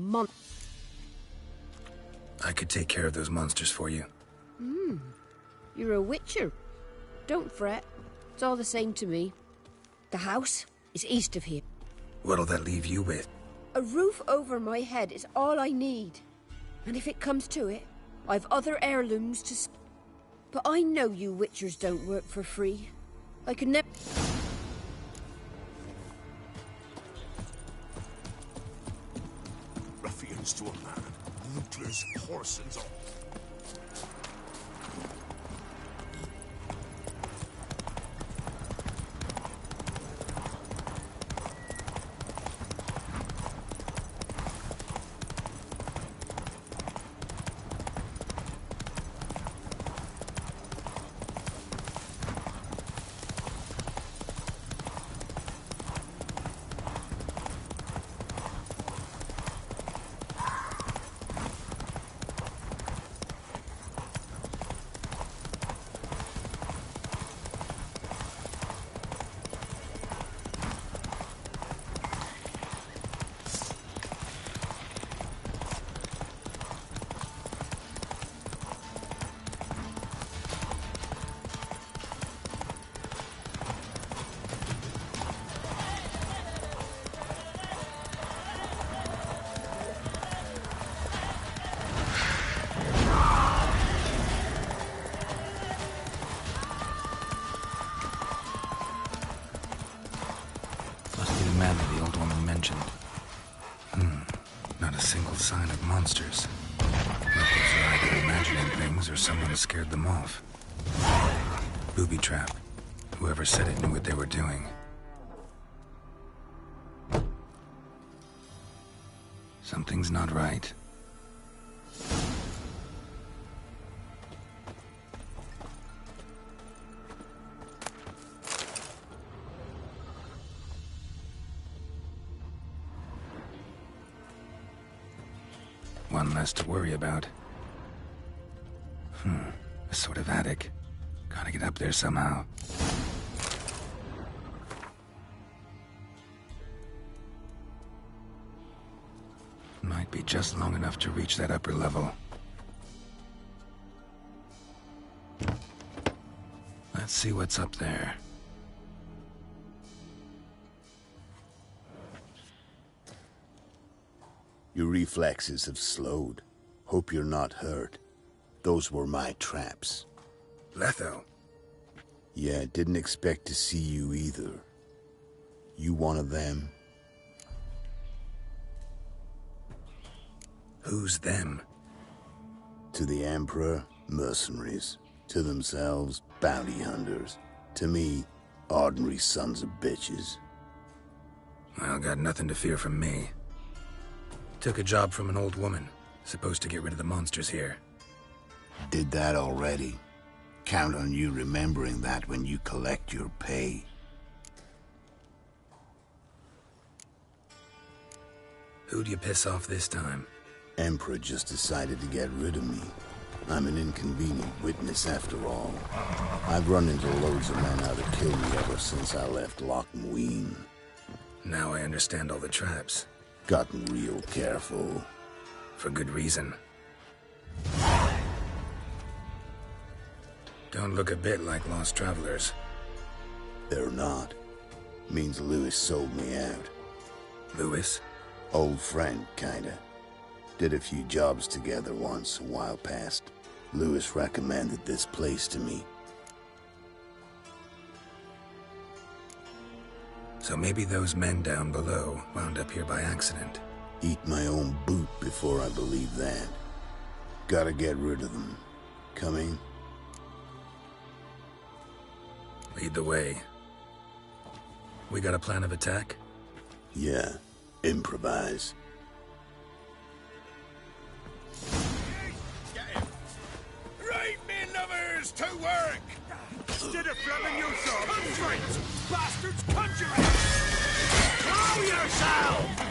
I could take care of those monsters for you. You're a witcher. Don't fret. It's all the same to me. The house is east of here. What'll that leave you with? A roof over my head is all I need. And if it comes to it, I've other heirlooms to... But I know you witchers don't work for free. I could never... Ruffians to a man. Lootless horsens all. Not a single sign of monsters. Locals are either imagining things or someone scared them off. Booby trap. Whoever said it knew what they were doing. Something's not right. One less to worry about. A sort of attic. Gotta get up there somehow. Might be just long enough to reach that upper level. Let's see what's up there. Your reflexes have slowed. Hope you're not hurt. Those were my traps. Letho? Yeah, didn't expect to see you either. You one of them? Who's them? To the Emperor, mercenaries. To themselves, bounty hunters. To me, ordinary sons of bitches. Well, got nothing to fear from me. Took a job from an old woman. Supposed to get rid of the monsters here. Did that already. Count on you remembering that when you collect your pay. Who'd you piss off this time? Emperor just decided to get rid of me. I'm an inconvenient witness after all. I've run into loads of men out to kill me ever since I left Loch Muin. Now I understand all the traps. Gotten real careful. For good reason. Don't look a bit like lost travelers. They're not. Means Lewis sold me out. Lewis? Old friend, kinda. Did a few jobs together once, a while past. Lewis recommended this place to me. So maybe those men down below wound up here by accident. Eat my own boot before I believe that. Gotta get rid of them. Coming? Lead the way. We got a plan of attack? Yeah. Improvise. Right, men lovers, to work! Instead of flapping your swords, constraints! Bastards, conjurers! Throw yourself!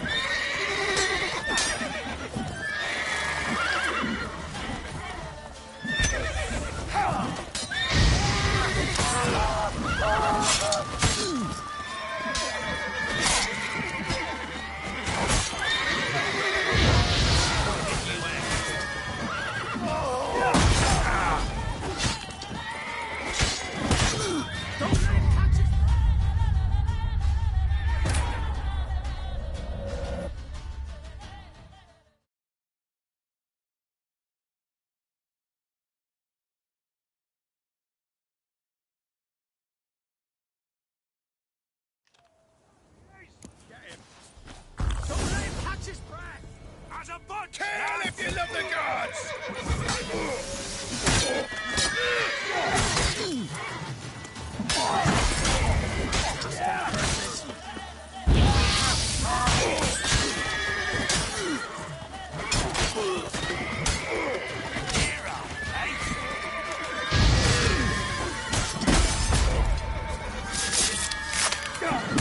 Kill if you love the gods!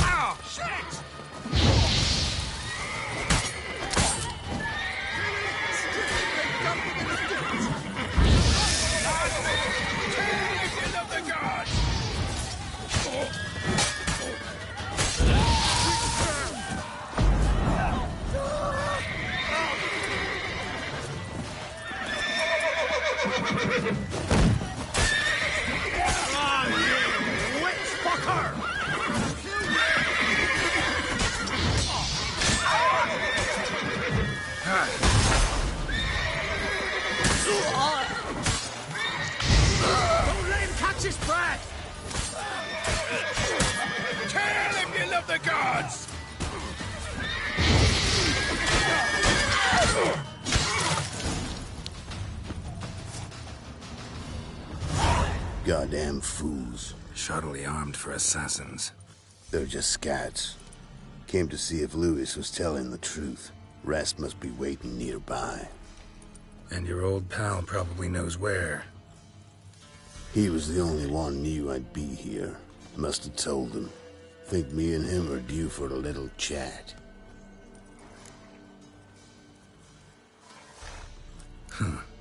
Oh, shit! Don't let him catch his breath! Kill if you love the gods! Goddamn fools. Shoddily armed for assassins. They're just scouts. Came to see if Lewis was telling the truth. Rest must be waiting nearby. And your old pal probably knows where. He was the only one knew I'd be here. Must have told them. Think me and him are due for a little chat.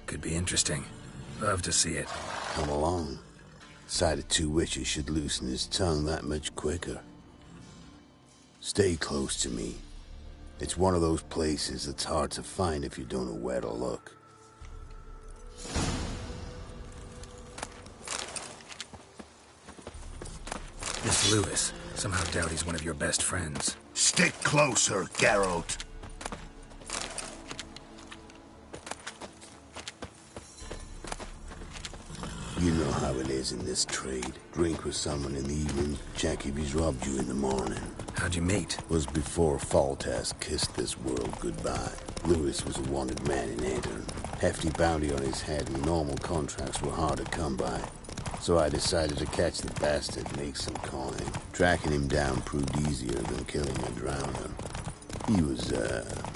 Could be interesting. Love to see it. Come along. Sight of two witches should loosen his tongue that much quicker. Stay close to me. It's one of those places that's hard to find if you don't know where to look. This Lewis. Somehow doubt he's one of your best friends. Stick closer, Geralt. You know how it is in this trade. Drink with someone in the evening, check if he's robbed you in the morning. How'd you meet? Was before Foltest kissed this world goodbye. Lewis was a wanted man in Aedirn. Hefty bounty on his head and normal contracts were hard to come by. So I decided to catch the bastard and make some coin. Tracking him down proved easier than killing a drowner. He was,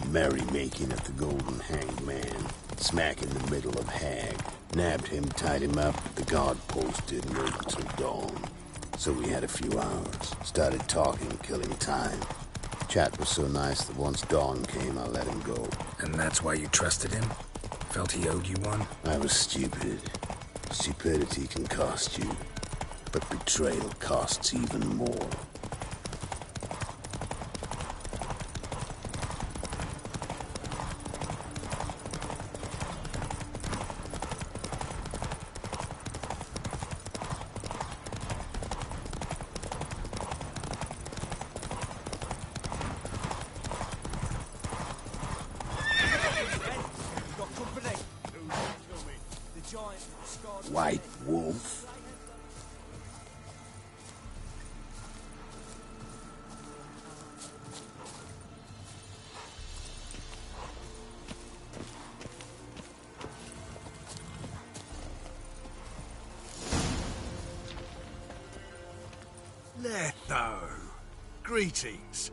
merrymaking at the Golden Hanged Man, smack in the middle of Hag. Nabbed him, tied him up, the guard post didn't open till dawn. So we had a few hours. Started talking, killing time. Chat was so nice that once dawn came, I let him go. And that's why you trusted him? Felt he owed you one? I was stupid. Stupidity can cost you, but betrayal costs even more. White Wolf? Letho. Greetings.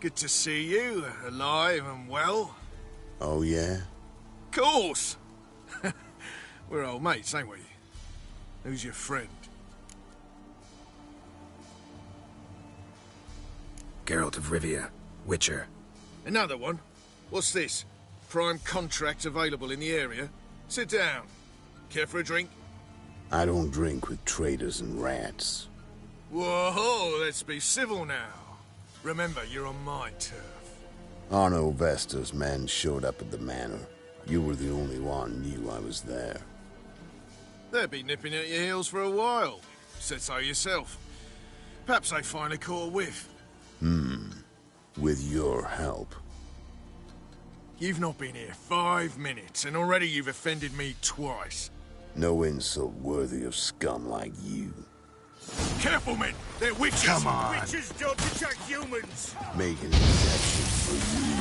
Good to see you, alive and well. Oh, yeah? Course! We're old mates, ain't we? Who's your friend? Geralt of Rivia, Witcher. Another one? What's this? Prime contract available in the area? Sit down. Care for a drink? I don't drink with traitors and rats. Whoa, let's be civil now. Remember, you're on my turf. Arno Vestor's men showed up at the manor. You were the only one knew I was there. They'll be nipping at your heels for a while. Said so yourself. Perhaps they finally caught a whiff. With your help. You've not been here 5 minutes, and already you've offended me twice. No insult worthy of scum like you. Careful, men! They're witches! Come on. Witches don't attack humans! Make an exception for you.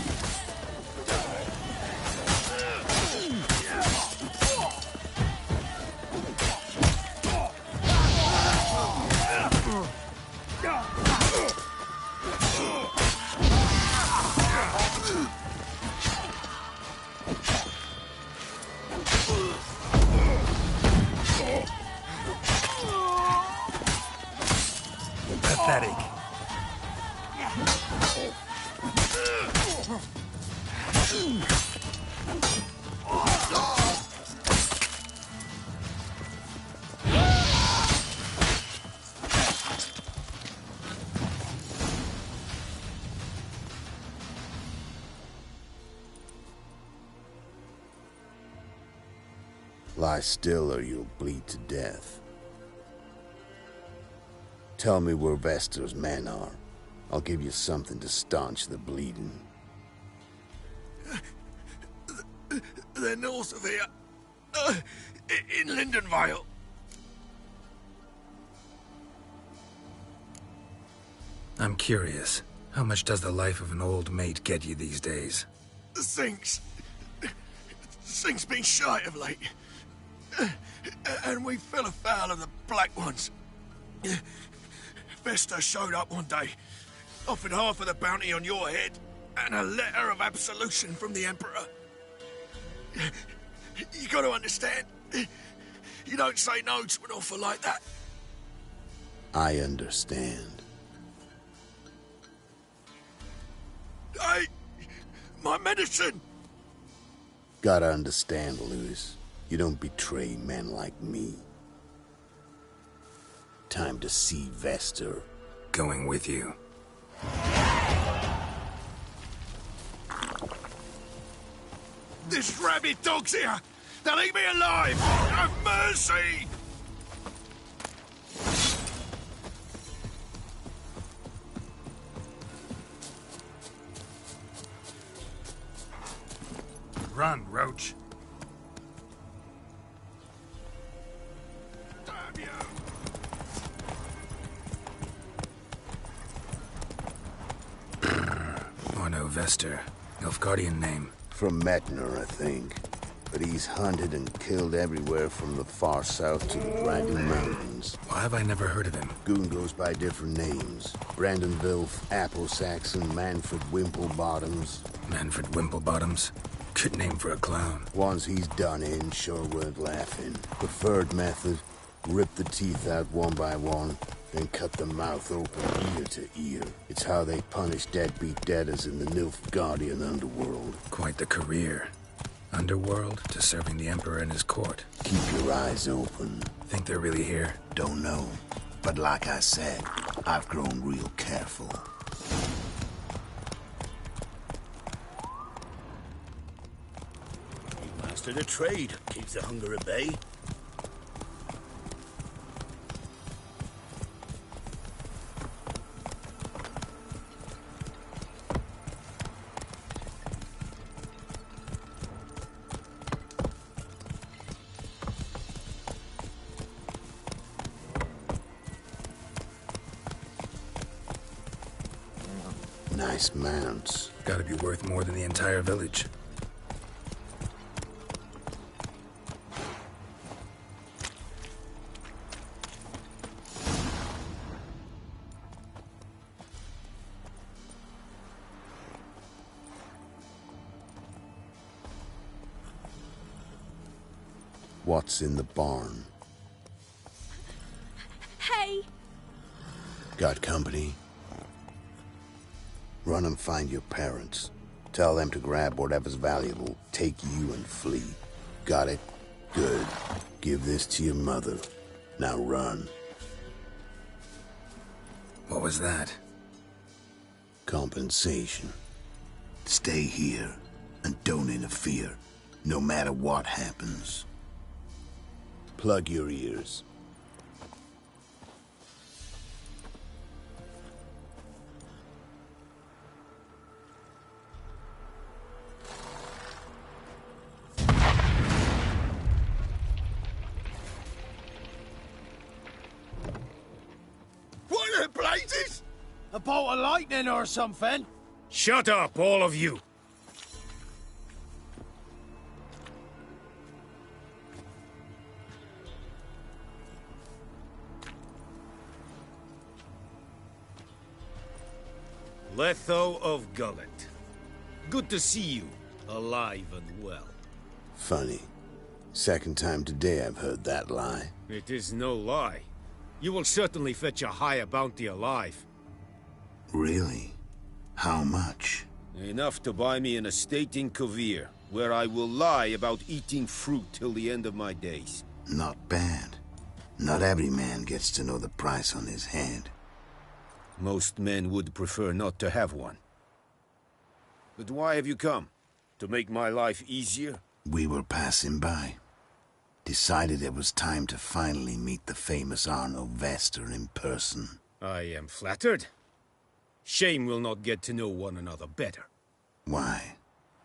pathetic. Lie still or you'll bleed to death. Tell me where Vester's men are. I'll give you something to staunch the bleeding. They're north of here. In Lindenvale. I'm curious. How much does the life of an old mate get you these days? Things been shy of late. And we fell afoul of the Black Ones. Vesta showed up one day, offered half of the bounty on your head, and a letter of absolution from the Emperor. You gotta understand, you don't say no to an offer like that. I understand. Hey, my medicine! Gotta understand, Lewis. You don't betray men like me. Time to see Vester. Going with you. This rabid dog's here! They'll eat me alive! Have mercy! Run, Roach. Orno Vester. Nilfgaardian name. From Metner, I think. But he's hunted and killed everywhere from the far south to the Grinding Mountains. Why have I never heard of him? Goon goes by different names. Brandon Vilf, Apple Saxon, Manfred Wimplebottoms. Manfred Wimplebottoms? Good name for a clown. Ones he's done in sure weren't laughing. Preferred method, rip the teeth out one by one, then cut the mouth open ear to ear. It's how they punish deadbeat debtors in the Nilfgaardian underworld. Quite the career. Underworld to serving the Emperor in his court. Keep your eyes open. Think they're really here? Don't know. But like I said, I've grown real careful. You mastered a trade. Keeps the hunger at bay. Nice mounts. Gotta be worth more than the entire village. What's in the barn? Hey! Got company? Run and find your parents. Tell them to grab whatever's valuable, take you and flee. Got it? Good. Give this to your mother. Now run. What was that? Compensation. Stay here and don't interfere, no matter what happens. Plug your ears. What the blazes? A bolt of lightning or something? Shut up, all of you. Letho of Gullet. Good to see you, alive and well. Funny. Second time today I've heard that lie. It is no lie. You will certainly fetch a higher bounty alive. Really? How much? Enough to buy me an estate in Kovir, where I will lie about eating fruit till the end of my days. Not bad. Not every man gets to know the price on his head. Most men would prefer not to have one. But why have you come? To make my life easier? We were passing by. Decided it was time to finally meet the famous Arno Vester in person. I am flattered. Shame we'll not get to know one another better. Why?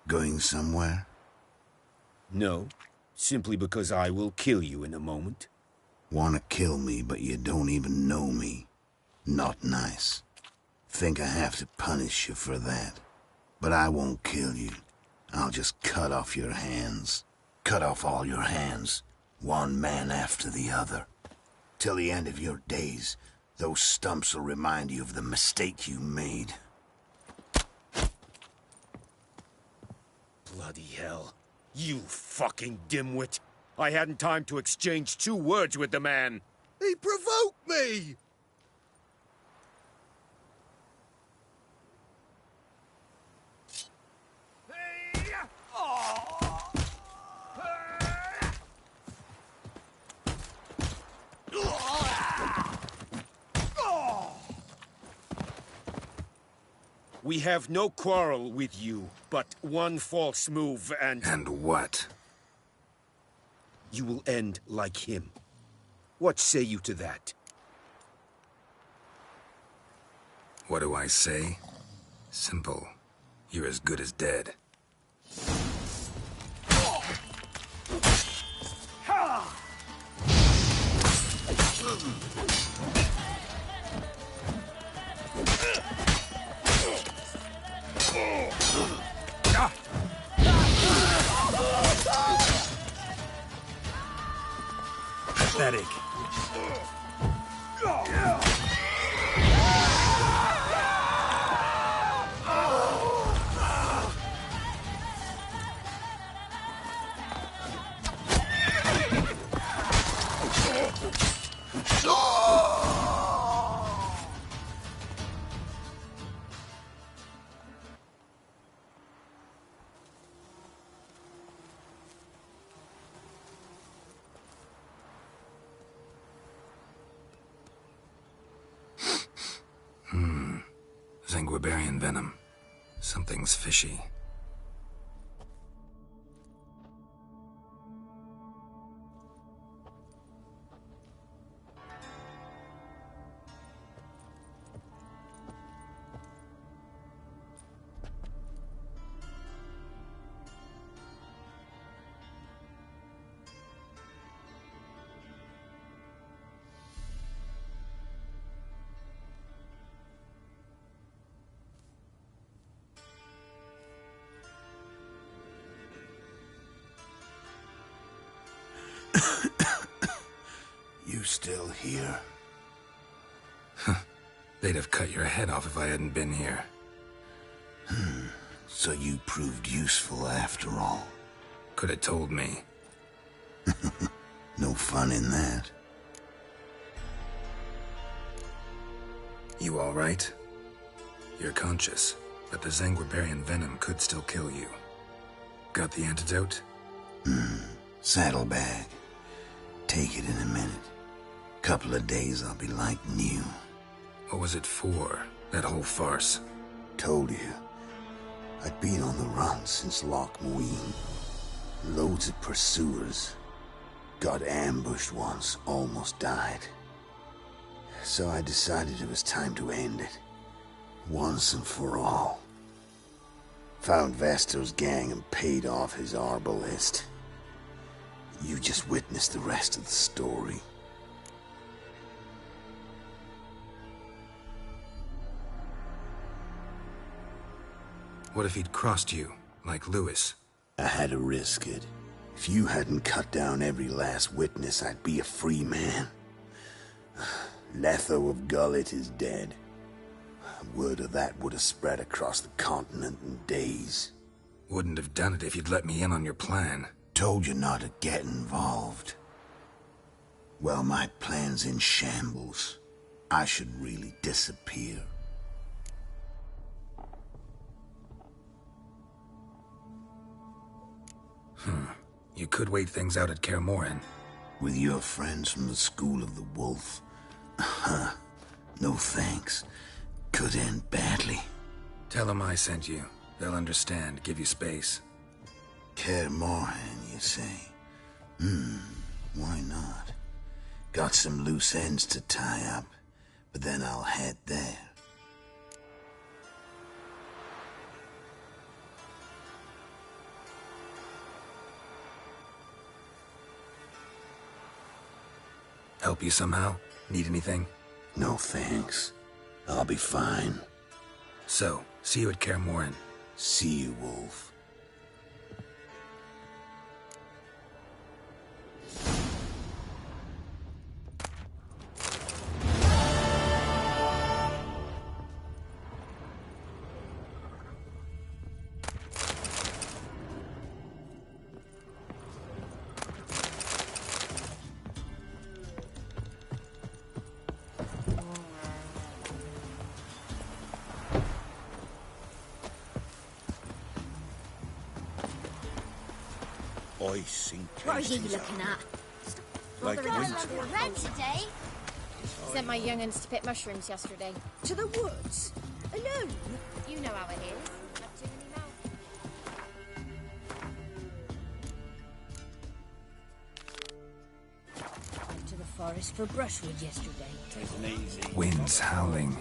Going somewhere? No, simply because I will kill you in a moment. Wanna kill me, but you don't even know me. Not nice. Think I have to punish you for that. But I won't kill you. I'll just cut off your hands. Cut off all your hands, one man after the other. Till the end of your days, those stumps will remind you of the mistake you made. Bloody hell. You fucking dimwit. I hadn't time to exchange 2 words with the man. He provoked me! We have no quarrel with you, but one false move and... And what? You will end like him. What say you to that? What do I say? Simple. You're as good as dead. Pathetic. Zenguibarian venom. Something's fishy. You still here? They'd have cut your head off if I hadn't been here. So you proved useful after all. Could have told me. No fun in that. You all right? You're conscious, but the Zenguibarian venom could still kill you. Got the antidote? Saddlebag. Take it in a minute. Couple of days I'll be like new. What was it for, that whole farce? Told you. I'd been on the run since Loch Muin. Loads of pursuers. Got ambushed once, almost died. So I decided it was time to end it. Once and for all. Found Vester's gang and paid off his arbalist. You just witnessed the rest of the story. What if he'd crossed you, like Lewis? I had to risk it. If you hadn't cut down every last witness, I'd be a free man. Letho of Gullet is dead. Word of that would have spread across the continent in days. Wouldn't have done it if you'd let me in on your plan. Told you not to get involved. Well, my plan's in shambles. I should really disappear. You could wait things out at Kaer Morhen. With your friends from the School of the Wolf? No thanks. Could end badly. Tell them I sent you. They'll understand, give you space. Kaer Morhen, you say? Why not? Got some loose ends to tie up, but then I'll head there. Help you somehow? Need anything? No thanks. I'll be fine. So, see you at Kaer Morhen. See you, Wolf. I seen What are you looking at? like You're red today. Sent my young'uns to pick mushrooms yesterday. To the woods? Alone? You know how it is. Not too many mouths. Went to the forest for brushwood yesterday. Winds howling.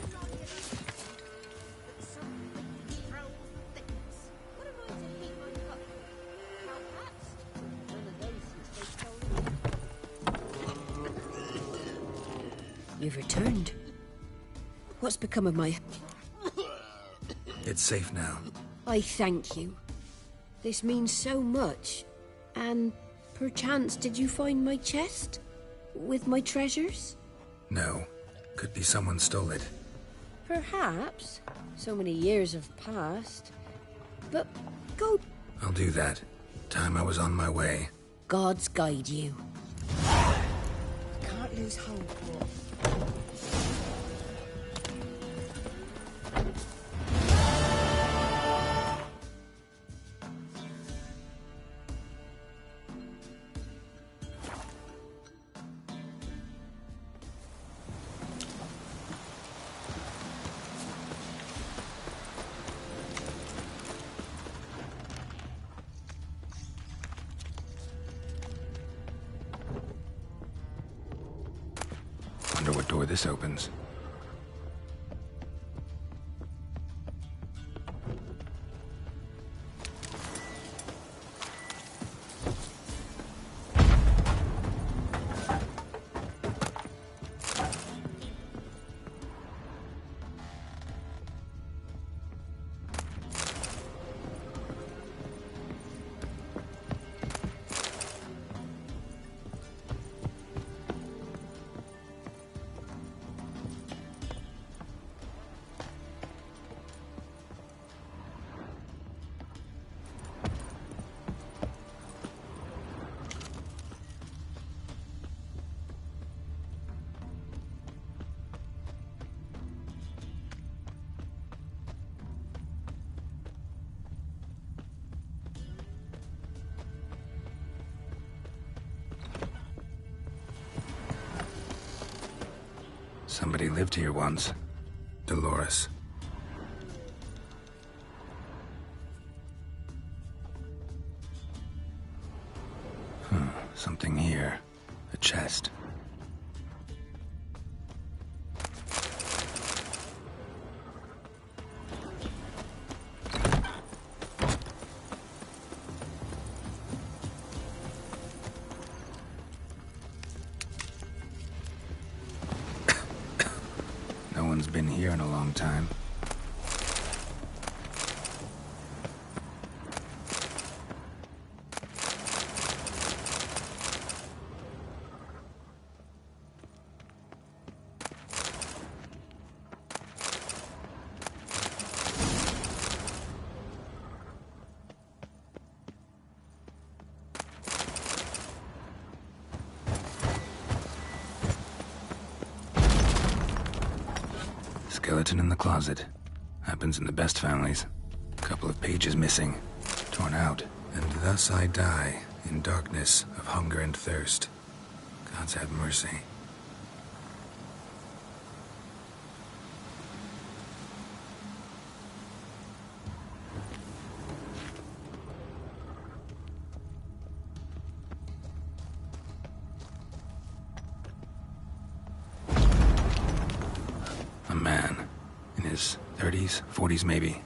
You've returned. What's become of my... It's safe now. I thank you. This means so much. And perchance did you find my chest? With my treasures? No. Could be someone stole it. Perhaps. So many years have passed. But go... I'll do that. Time I was on my way. Gods guide you. Can't lose hope. Wonder what door this opens. Somebody lived here once. Dolores. Something here. A chest. No one's been here in a long time. Skeleton in the closet. Happens in the best families. Couple of pages missing. Torn out. And thus I die, in darkness of hunger and thirst. Gods have mercy. A man, in his 30s, 40s maybe.